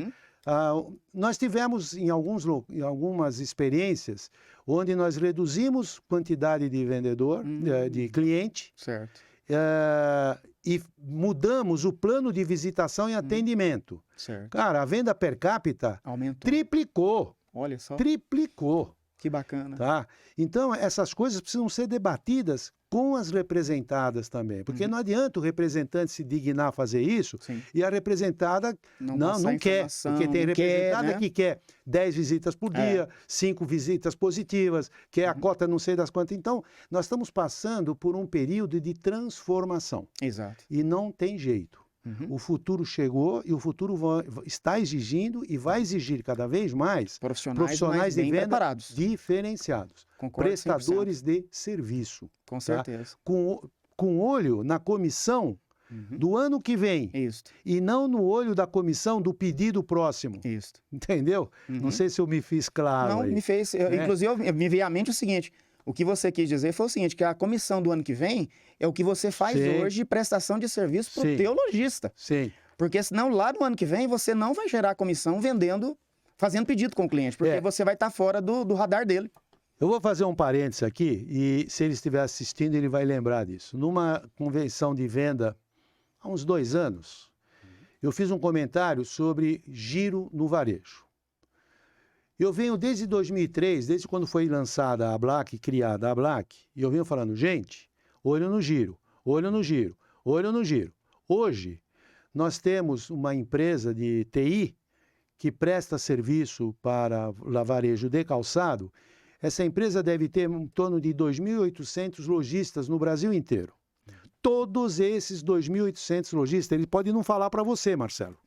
Nós tivemos em algumas experiências onde nós reduzimos quantidade de vendedor, de cliente, Certo. e mudamos o plano de visitação e atendimento. Certo. Cara, a venda per capita Aumentou. triplicou. Olha só. Triplicou. Que bacana. Tá? Então, essas coisas precisam ser debatidas com as representadas também. Porque não adianta o representante se dignar a fazer isso Sim. e a representada não quer. Porque tem representada que quer 10 visitas por dia, 5 visitas positivas, quer a cota não sei das quantas. Então, nós estamos passando por um período de transformação. Exato. E não tem jeito. O futuro chegou e o futuro está exigindo e vai exigir cada vez mais Profissionais de bem venda preparados. diferenciados, Concordo 100%. prestadores de serviço, Com certeza. com olho na comissão do ano que vem Isso. e não no olho da comissão do pedido próximo. Isso. Entendeu? Não sei se eu me fiz claro Não, aí. me fez... Inclusive, me veio à mente o seguinte... O que você quis dizer foi o seguinte, que a comissão do ano que vem é o que você faz hoje de prestação de serviço para o teu lojista. Sim. Porque senão lá no ano que vem você não vai gerar comissão fazendo pedido com o cliente, porque você vai estar fora do radar dele. Eu vou fazer um parênteses aqui e se ele estiver assistindo ele vai lembrar disso. Numa convenção de venda há uns 2 anos, eu fiz um comentário sobre giro no varejo. Eu venho desde 2003, desde quando foi lançada a Black, criada a Black, e eu venho falando, gente, olho no giro, olho no giro, olho no giro. Hoje, nós temos uma empresa de TI que presta serviço para varejo de calçado. Essa empresa deve ter em torno de 2.800 lojistas no Brasil inteiro. Todos esses 2.800 lojistas, ele pode não falar para você, Marcelo,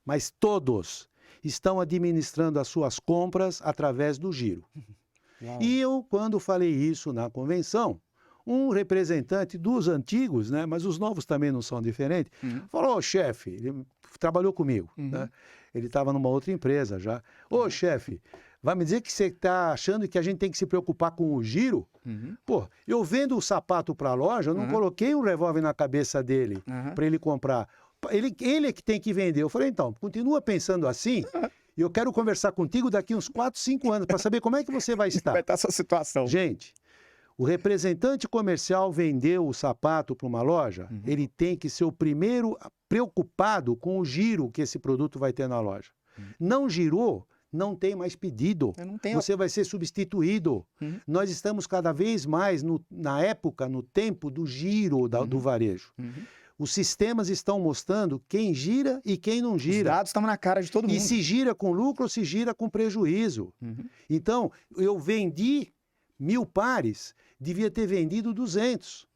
mas todos estão administrando as suas compras através do giro. Uau. E eu, quando falei isso na convenção, um representante dos antigos, né, mas os novos também não são diferentes, falou, chefe, ele trabalhou comigo, né? Ele estava numa outra empresa já. Ô, chefe, vai me dizer que você está achando que a gente tem que se preocupar com o giro? Pô, eu vendo o sapato para a loja, eu não coloquei um revólver na cabeça dele para ele comprar. Ele é que tem que vender. Eu falei, então, continua pensando assim E eu quero conversar contigo daqui uns 4, 5 anos para saber como é que você vai estar. Vai estar essa situação. Gente, o representante comercial vendeu o sapato para uma loja, ele tem que ser o primeiro preocupado com o giro que esse produto vai ter na loja. Não girou, não tem mais pedido. Eu não tenho... Você vai ser substituído. Nós estamos cada vez mais na época, no tempo do giro do varejo. Os sistemas estão mostrando quem gira e quem não gira. Os dados estão na cara de todo mundo. E se gira com lucro ou se gira com prejuízo. Então, eu vendi 1000 pares, devia ter vendido 200.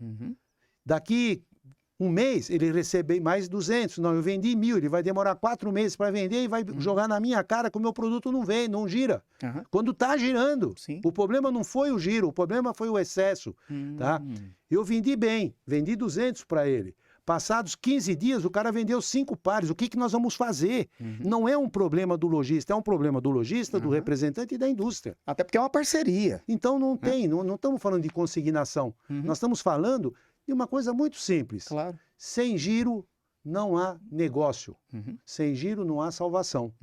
Daqui um mês, ele recebe mais 200. Não, eu vendi 1000, ele vai demorar 4 meses para vender e vai jogar na minha cara que o meu produto não vem, não gira. Quando está girando. Sim. O problema não foi o giro, o problema foi o excesso. Tá? Eu vendi bem, vendi 200 para ele. Passados 15 dias, o cara vendeu 5 pares. O que nós vamos fazer? Não é um problema do lojista, é um problema do lojista, do representante e da indústria. Até porque é uma parceria. Então não tem, não estamos falando de consignação. Nós estamos falando de uma coisa muito simples. Claro. Sem giro não há negócio. Sem giro não há salvação.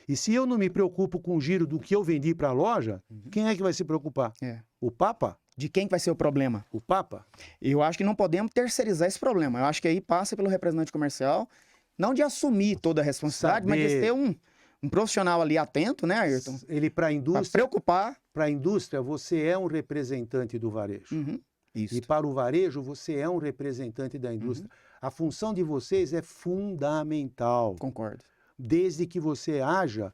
E se eu não me preocupo com o giro do que eu vendi para a loja, quem é que vai se preocupar? O Papa? De quem que vai ser o problema? O Papa? Eu acho que não podemos terceirizar esse problema. Eu acho que aí passa pelo representante comercial, não de assumir toda a responsabilidade, mas de ter um profissional ali atento, né, Ayrton? Ele para a indústria... Pra preocupar. Para a indústria, você é um representante do varejo. Isso. E para o varejo, você é um representante da indústria. A função de vocês é fundamental. Concordo. Desde que você haja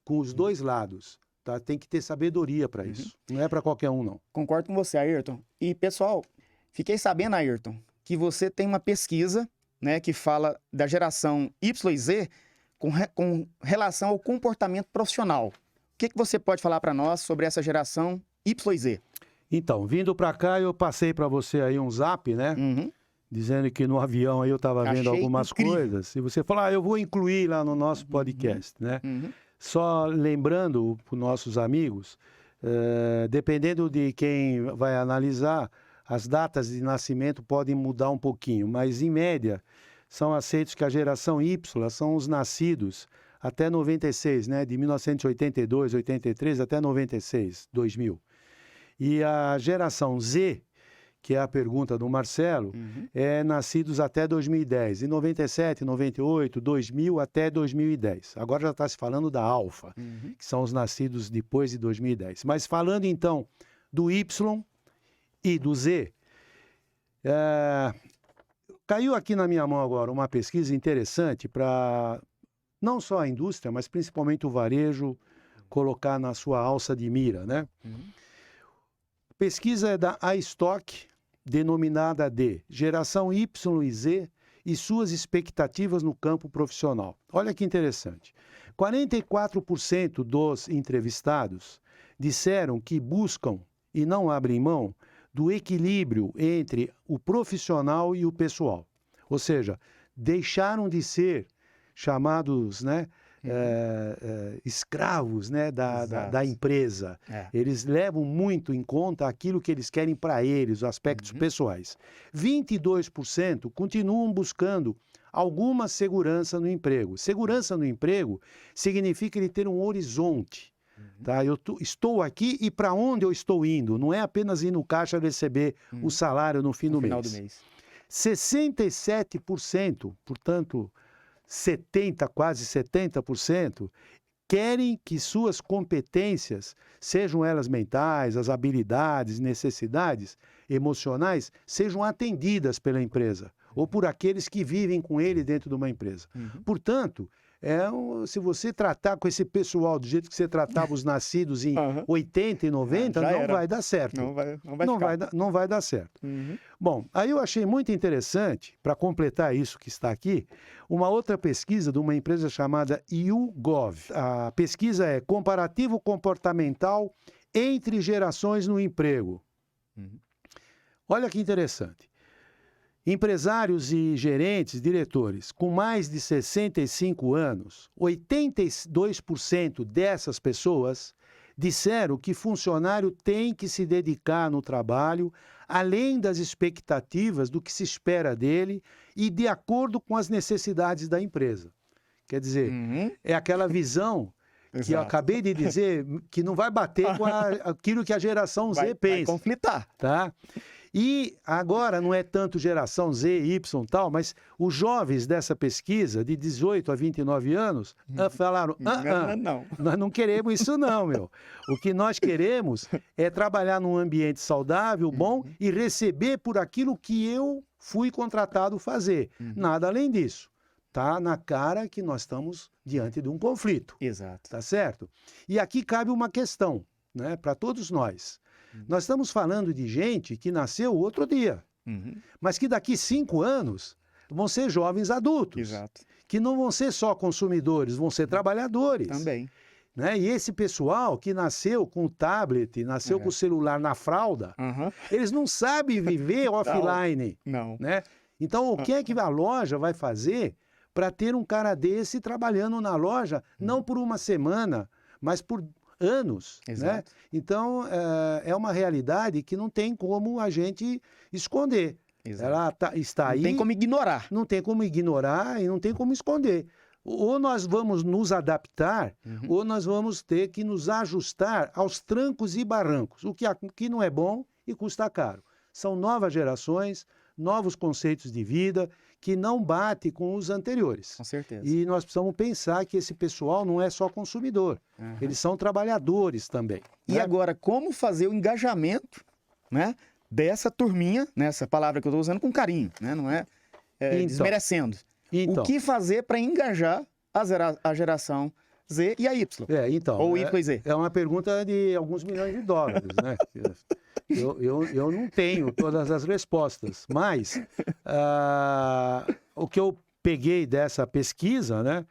com os dois lados. Tá? Tem que ter sabedoria para isso. Não é para qualquer um, não. Concordo com você, Ayrton. E, pessoal, fiquei sabendo, Ayrton, que você tem uma pesquisa, né, que fala da geração Y e Z com relação ao comportamento profissional. O que você pode falar para nós sobre essa geração Y e Z? Então, vindo para cá, eu passei para você aí um zap, né? Dizendo que no avião aí eu estava vendo algumas coisas. E você falou, eu vou incluir lá no nosso podcast, né? Só lembrando para os nossos amigos, dependendo de quem vai analisar, as datas de nascimento podem mudar um pouquinho, mas em média são aceitos que a geração Y são os nascidos até 96, né? De 1982, 83 até 96, 2000. E a geração Z, que é a pergunta do Marcelo, é nascidos até 2010. Em 97, 98, 2000 até 2010. Agora já está se falando da alfa, que são os nascidos depois de 2010. Mas falando então do Y e do Z, caiu aqui na minha mão agora uma pesquisa interessante para não só a indústria, mas principalmente o varejo colocar na sua alça de mira, né? Pesquisa é da iStock, denominada de Geração Y e Z e suas expectativas no campo profissional. Olha que interessante. 44% dos entrevistados disseram que buscam e não abrem mão do equilíbrio entre o profissional e o pessoal. Ou seja, deixaram de ser chamados, né, escravos, né, da empresa. Eles levam muito em conta aquilo que eles querem para eles, os aspectos pessoais. 22% continuam buscando alguma segurança no emprego. Segurança no emprego significa ele ter um horizonte. Tá? Eu estou aqui e para onde eu estou indo? Não é apenas ir no caixa receber o salário no fim do mês. 67%, portanto, quase 70%, querem que suas competências, sejam elas mentais, as habilidades, necessidades emocionais, sejam atendidas pela empresa ou por aqueles que vivem com ele dentro de uma empresa. Portanto, se você tratar com esse pessoal do jeito que você tratava os nascidos em 80 e 90, não vai dar certo. Não vai dar certo. Bom, aí eu achei muito interessante, para completar isso que está aqui, uma outra pesquisa de uma empresa chamada YouGov. A pesquisa é Comparativo Comportamental entre Gerações no Emprego. Olha que interessante. Empresários e gerentes, diretores, com mais de 65 anos, 82% dessas pessoas disseram que funcionário tem que se dedicar no trabalho, além das expectativas do que se espera dele e de acordo com as necessidades da empresa. Quer dizer, é aquela visão que eu Exato. acabei de dizer, que não vai bater com aquilo que a geração Z Vai pensa. conflitar. Tá? E agora não é tanto geração Z, Y e tal, mas os jovens dessa pesquisa, de 18 a 29 anos, falaram, Não. nós não queremos isso não, meu. O que nós queremos é trabalhar num ambiente saudável, bom, e receber por aquilo que eu fui contratado fazer. Nada além disso. Tá na cara que nós estamos diante de um conflito. Exato. Tá certo? E aqui cabe uma questão, né, para todos nós. Nós estamos falando de gente que nasceu outro dia, mas que daqui 5 anos vão ser jovens adultos, Exato. que não vão ser só consumidores, vão ser trabalhadores. Também. Né? E esse pessoal que nasceu com o tablet, nasceu com o celular na fralda, eles não sabem viver offline. Não. Né? Então, o que é que a loja vai fazer para ter um cara desse trabalhando na loja, não por uma semana, mas por anos? Exato. Né? Então, é uma realidade que não tem como a gente esconder. Exato. Ela está aí. Não tem como ignorar. Não tem como ignorar e não tem como esconder. Ou nós vamos nos adaptar, ou nós vamos ter que nos ajustar aos trancos e barrancos, o que não é bom e custa caro. São novas gerações, novos conceitos de vida que não batem com os anteriores. Com certeza. E nós precisamos pensar que esse pessoal não é só consumidor, eles são trabalhadores também. E né? agora, como fazer o engajamento, né, dessa turminha, né, essa palavra que eu estou usando com carinho, né, não é, Então. desmerecendo. Então, O que fazer para engajar a geração Z e a Y? então, Ou Y e Z? é uma pergunta de alguns milhões de dólares, né? Eu não tenho todas as respostas, mas o que eu peguei dessa pesquisa, né,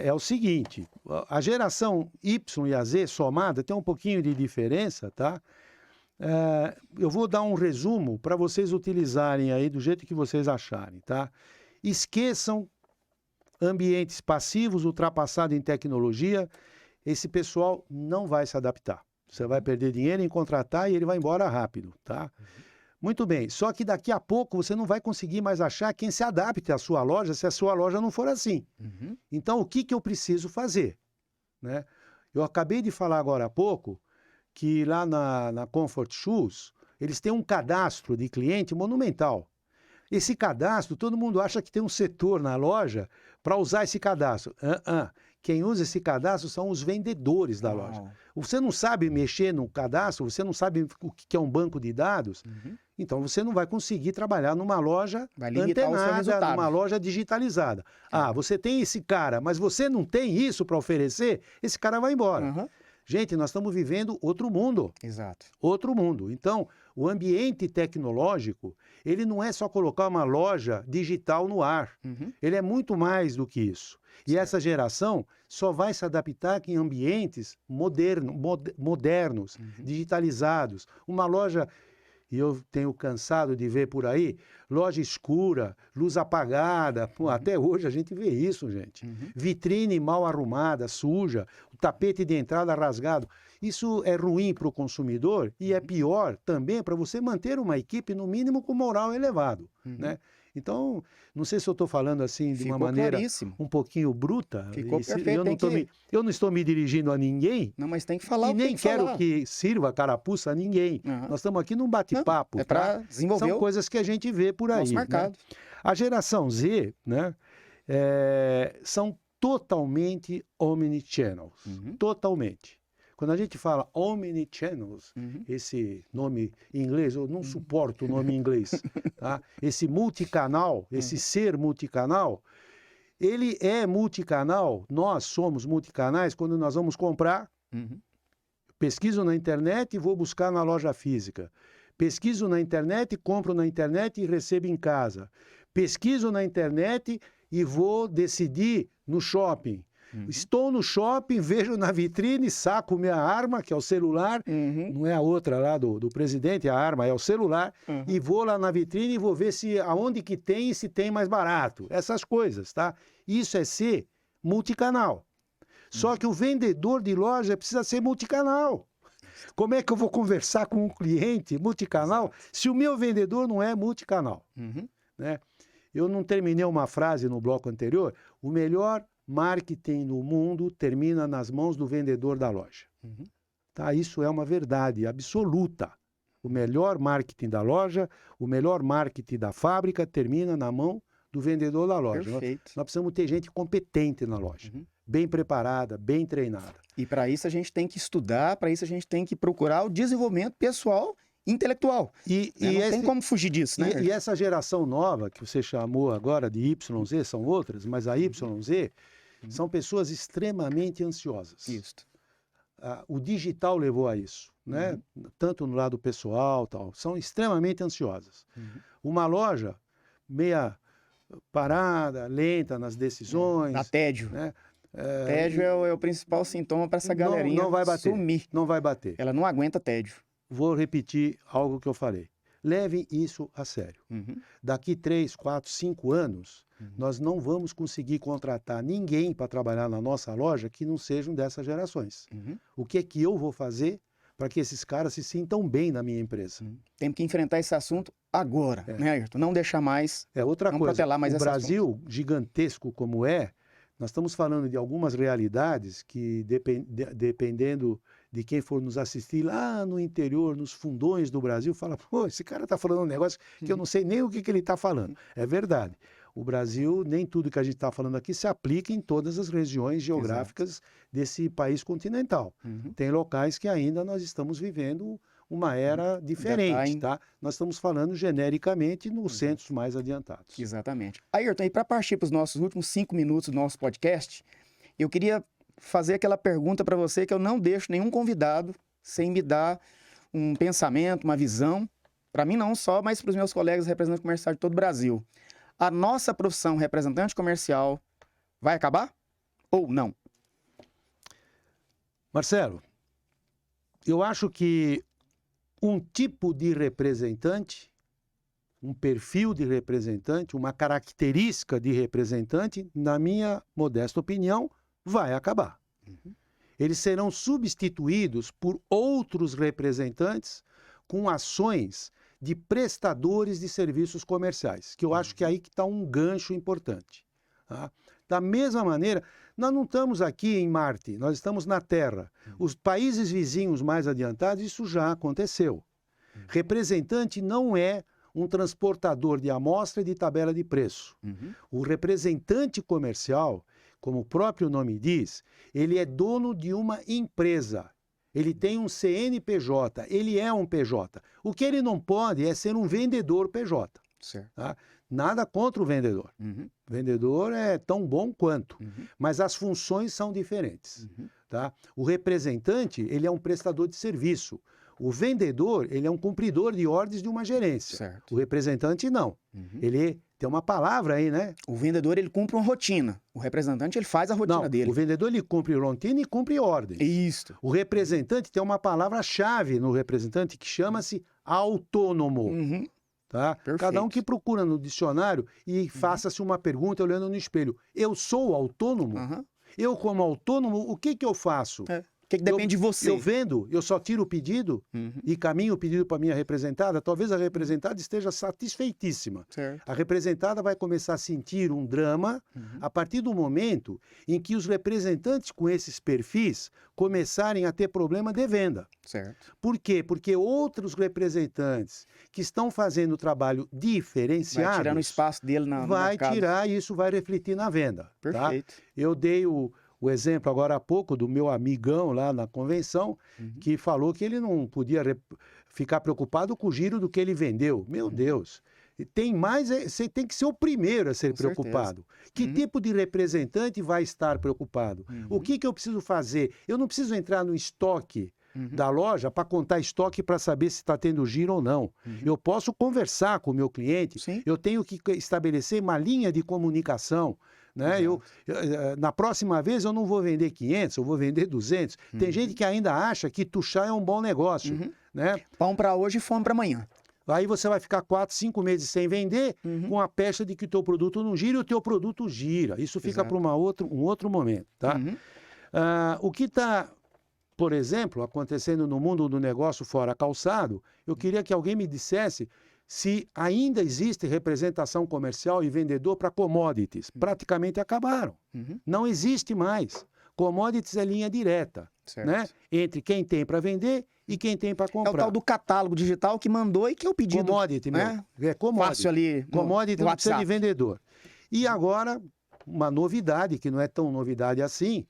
é o seguinte: a geração Y e a Z somada tem um pouquinho de diferença, tá? Eu vou dar um resumo para vocês utilizarem aí do jeito que vocês acharem, tá? Esqueçam ambientes passivos, ultrapassados em tecnologia. Esse pessoal não vai se adaptar. Você vai perder dinheiro em contratar e ele vai embora rápido, tá? Muito bem, só que daqui a pouco você não vai conseguir mais achar quem se adapte à sua loja se a sua loja não for assim. Então, o que eu preciso fazer? Né? Eu acabei de falar agora há pouco que lá na Comfort Shoes, eles têm um cadastro de cliente monumental. Esse cadastro, todo mundo acha que tem um setor na loja para usar esse cadastro. Quem usa esse cadastro são os vendedores da loja. Você não sabe mexer no cadastro, você não sabe o que é um banco de dados, então você não vai conseguir trabalhar numa loja antenada, numa loja digitalizada. Você tem esse cara, mas você não tem isso para oferecer, esse cara vai embora. Gente, nós estamos vivendo outro mundo. Exato. Outro mundo. Então, o ambiente tecnológico, ele não é só colocar uma loja digital no ar. Ele é muito mais do que isso. E essa geração só vai se adaptar em ambientes modernos, digitalizados. Uma loja, e eu tenho cansado de ver por aí, loja escura, luz apagada. Até hoje a gente vê isso, gente. Vitrine mal arrumada, suja, o tapete de entrada rasgado. Isso é ruim para o consumidor e é pior também para você manter uma equipe, no mínimo, com moral elevado. Né? Então, não sei se eu estou falando assim de uma maneira um pouquinho bruta. Ficou perfeito. Eu não estou me dirigindo a ninguém. Não, mas tem que falar. E nem quero que sirva carapuça a ninguém. Nós estamos aqui num bate-papo. É para desenvolver. São coisas que a gente vê por aí. Nosso mercado. Né? A geração Z, né, são totalmente omnichannels. Totalmente. Quando a gente fala omnichannels, esse nome em inglês, eu não suporto o nome em inglês, tá? Esse multicanal, esse ser multicanal, ele é multicanal, nós somos multicanais quando nós vamos comprar, pesquiso na internet e vou buscar na loja física. Pesquiso na internet, compro na internet e recebo em casa. Pesquiso na internet e vou decidir no shopping. Estou no shopping, vejo na vitrine, saco minha arma, que é o celular, não é a outra lá do presidente, a arma é o celular, e vou lá na vitrine e vou ver aonde que tem e se tem mais barato. Essas coisas, tá? Isso é ser multicanal. Só que o vendedor de loja precisa ser multicanal. Como é que eu vou conversar com um cliente multicanal se o meu vendedor não é multicanal? Né? Eu não terminei uma frase no bloco anterior. O melhor marketing no mundo termina nas mãos do vendedor da loja. Uhum. Tá? Isso é uma verdade absoluta. O melhor marketing da loja, o melhor marketing da fábrica termina na mão do vendedor da loja. Perfeito. Nós precisamos ter gente competente na loja, Uhum. bem preparada, bem treinada. E para isso a gente tem que estudar, para isso a gente tem que procurar o desenvolvimento pessoal intelectual. Não tem como fugir disso, né? E essa geração nova, que você chamou agora de YZ, são outras, mas a YZ são pessoas extremamente ansiosas. Isso. O digital levou a isso, né? Tanto no lado pessoal, tal, são extremamente ansiosas. Uma loja meia parada, lenta nas decisões. Dá tédio. Né? Tédio é o principal sintoma para essa galerinha não vai bater, sumir. Não vai bater. Ela não aguenta tédio. Vou repetir algo que eu falei. Levem isso a sério. Daqui 3, 4, 5 anos, nós não vamos conseguir contratar ninguém para trabalhar na nossa loja que não sejam dessas gerações. O que é que eu vou fazer para que esses caras se sintam bem na minha empresa? Temos que enfrentar esse assunto agora, né, Ayrton? Não deixar mais, outra não coisa, protelar mais o esse Brasil, assunto. gigantesco como é, nós estamos falando de algumas realidades que, dependendo de quem for nos assistir lá no interior, nos fundões do Brasil, fala, pô, esse cara está falando um negócio que eu não sei nem o que ele está falando. É verdade. O Brasil, nem tudo que a gente está falando aqui se aplica em todas as regiões geográficas desse país continental. Tem locais que ainda nós estamos vivendo uma era diferente, tá? Nós estamos falando genericamente nos centros mais adiantados. Exatamente. Ayrton, e para partir para os nossos últimos 5 minutos do nosso podcast, eu queria fazer aquela pergunta para você que eu não deixo nenhum convidado sem me dar um pensamento, uma visão, para mim não só, mas para os meus colegas representantes comerciais de todo o Brasil. A nossa profissão representante comercial vai acabar ou não? Marcelo, eu acho que um tipo de representante, um perfil de representante, uma característica de representante, na minha modesta opinião, vai acabar. Eles serão substituídos por outros representantes com ações de prestadores de serviços comerciais, que eu acho que é aí que está um gancho importante. Tá? Da mesma maneira, nós não estamos aqui em Marte, nós estamos na Terra. Os países vizinhos mais adiantados, isso já aconteceu. Representante não é um transportador de amostra e de tabela de preço. O representante comercial, como o próprio nome diz, ele é dono de uma empresa. Ele tem um CNPJ, ele é um PJ. O que ele não pode é ser um vendedor PJ. Certo. Tá? Nada contra o vendedor. O vendedor é tão bom quanto, mas as funções são diferentes. Tá? O representante, ele é um prestador de serviço. O vendedor, ele é um cumpridor de ordens de uma gerência. Certo. O representante, não. Ele tem uma palavra aí, né? O vendedor, ele cumpre uma rotina. O representante, ele faz a rotina dele. O vendedor, ele cumpre rotina e cumpre ordens. Isso. O representante tem uma palavra-chave no representante que chama-se autônomo. Tá? Cada um que procura no dicionário e faça-se uma pergunta olhando no espelho. Eu sou autônomo? Eu, como autônomo, o que eu faço? O que depende de você? Eu vendo, eu só tiro o pedido e caminho o pedido para a minha representada. Talvez a representada esteja satisfeitíssima. Certo. A representada vai começar a sentir um drama a partir do momento em que os representantes com esses perfis começarem a ter problema de venda. Certo. Por quê? Porque outros representantes que estão fazendo trabalho diferenciado... Vai tirando o espaço dele no vai mercado. tirar e isso vai refletir na venda. Perfeito. Tá? Eu dei o exemplo agora há pouco do meu amigão lá na convenção, que falou que ele não podia ficar preocupado com o giro do que ele vendeu. Meu Deus! Tem mais, você tem que ser o primeiro a ser Com preocupado. Que tipo de representante vai estar preocupado? O que eu preciso fazer? Eu não preciso entrar no estoque da loja para contar estoque para saber se está tendo giro ou não. Eu posso conversar com o meu cliente, eu tenho que estabelecer uma linha de comunicação. Né? Na próxima vez eu não vou vender 500, eu vou vender 200. Tem gente que ainda acha que tuchar é um bom negócio. Né? Pão para hoje e fome para amanhã. Aí você vai ficar 4, 5 meses sem vender com a pecha de que o teu produto não gira e o teu produto gira. Isso fica para um outro momento. Tá? O que está, por exemplo, acontecendo no mundo do negócio fora calçado, eu queria que alguém me dissesse se ainda existe representação comercial e vendedor para commodities. Praticamente acabaram. Não existe mais. Commodities é linha direta, né? Entre quem tem para vender e quem tem para comprar. É o tal do catálogo digital que mandou e que é o pedido. Commodity, né? É commodity. Fácil ali Commodity no não precisa de WhatsApp. vendedor. E agora, uma novidade, que não é tão novidade assim,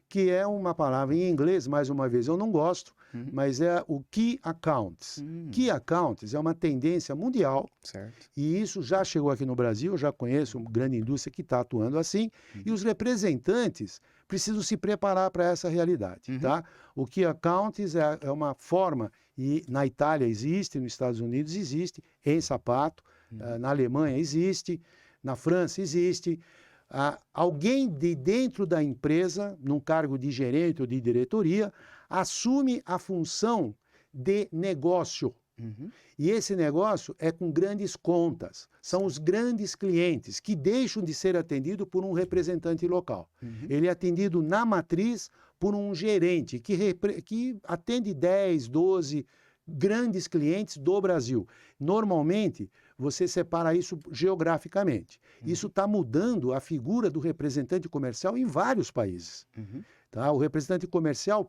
que é uma palavra em inglês, mais uma vez, eu não gosto, mas é o Key Accounts. Key Accounts é uma tendência mundial, Certo. e isso já chegou aqui no Brasil, eu já conheço uma grande indústria que está atuando assim, e os representantes precisam se preparar para essa realidade, tá? O Key Accounts é uma forma, e na Itália existe, nos Estados Unidos existe, em sapato, na Alemanha existe, na França existe. Alguém de dentro da empresa, num cargo de gerente ou de diretoria, assume a função de negócio. E esse negócio é com grandes contas. São os grandes clientes que deixam de ser atendidos por um representante local. Ele é atendido na matriz por um gerente que atende 10, 12 grandes clientes do Brasil. Normalmente, você separa isso geograficamente. Isso está mudando a figura do representante comercial em vários países. Tá? O representante comercial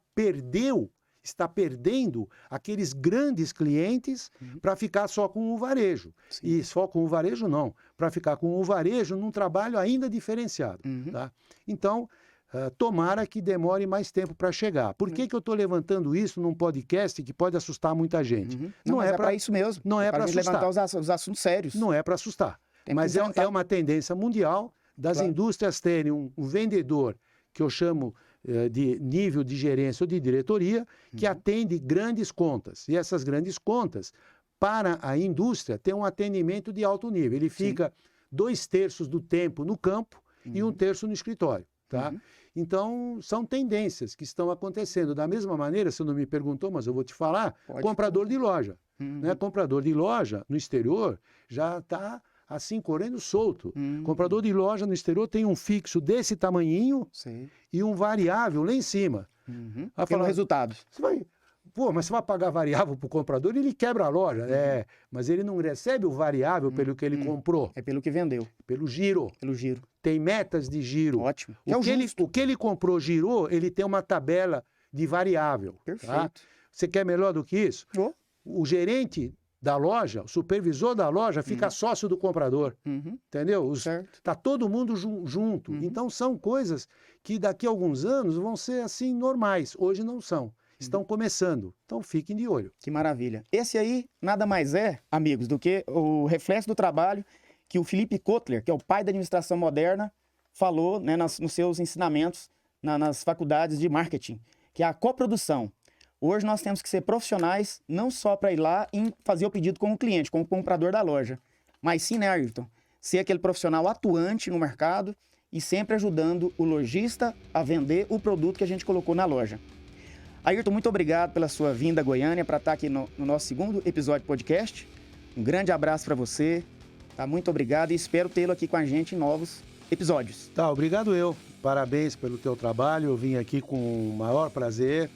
está perdendo aqueles grandes clientes para ficar só com o varejo. Sim. E só com o varejo não, para ficar com o varejo num trabalho ainda diferenciado. Tá? Então, tomara que demore mais tempo para chegar. Por que eu estou levantando isso num podcast que pode assustar muita gente? Não é para isso mesmo. Não é para assustar. Levantar os assuntos sérios. Não é para assustar. Mas é uma tendência mundial das indústrias terem um vendedor, que eu chamo de nível de gerência ou de diretoria, que atende grandes contas. E essas grandes contas, para a indústria, tem um atendimento de alto nível. Ele fica 2/3 do tempo no campo e 1/3 no escritório. Tá? Então, são tendências que estão acontecendo. Da mesma maneira, você não me perguntou, mas eu vou te falar, comprador de loja. Né? Comprador de loja no exterior já está assim, correndo solto. Comprador de loja no exterior tem um fixo desse tamanhinho e um variável lá em cima. Vai falar resultado. Mas você vai pagar variável para o comprador, ele quebra a loja. Mas ele não recebe o variável pelo que ele comprou. É pelo que vendeu. Pelo giro. Pelo giro. Tem metas de giro. Ótimo. O que ele comprou, girou, ele tem uma tabela de variável. Perfeito. Tá? Você quer melhor do que isso? O gerente da loja, o supervisor da loja, fica sócio do comprador. Entendeu? Está todo mundo junto. Então, são coisas que daqui a alguns anos vão ser assim normais. Hoje não são. Estão começando. Então, fiquem de olho. Que maravilha. Esse aí nada mais é, amigos, do que o reflexo do trabalho que o Philippe Kotler, que é o pai da administração moderna, falou, né, nos seus ensinamentos nas faculdades de marketing, que é a coprodução. Hoje nós temos que ser profissionais não só para ir lá e fazer o pedido com o cliente, com o comprador da loja, mas sim, né, Ayrton, ser aquele profissional atuante no mercado e sempre ajudando o lojista a vender o produto que a gente colocou na loja. Ayrton, muito obrigado pela sua vinda a Goiânia para estar aqui no nosso segundo episódio de podcast. Um grande abraço para você. Tá, muito obrigado e espero tê-lo aqui com a gente em novos episódios. Tá, obrigado eu. Parabéns pelo teu trabalho. Eu vim aqui com o maior prazer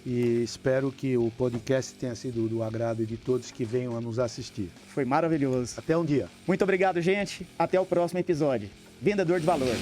e espero que o podcast tenha sido do agrado de todos que venham a nos assistir. Foi maravilhoso. Até um dia. Muito obrigado, gente. Até o próximo episódio. Vendedor de Valor.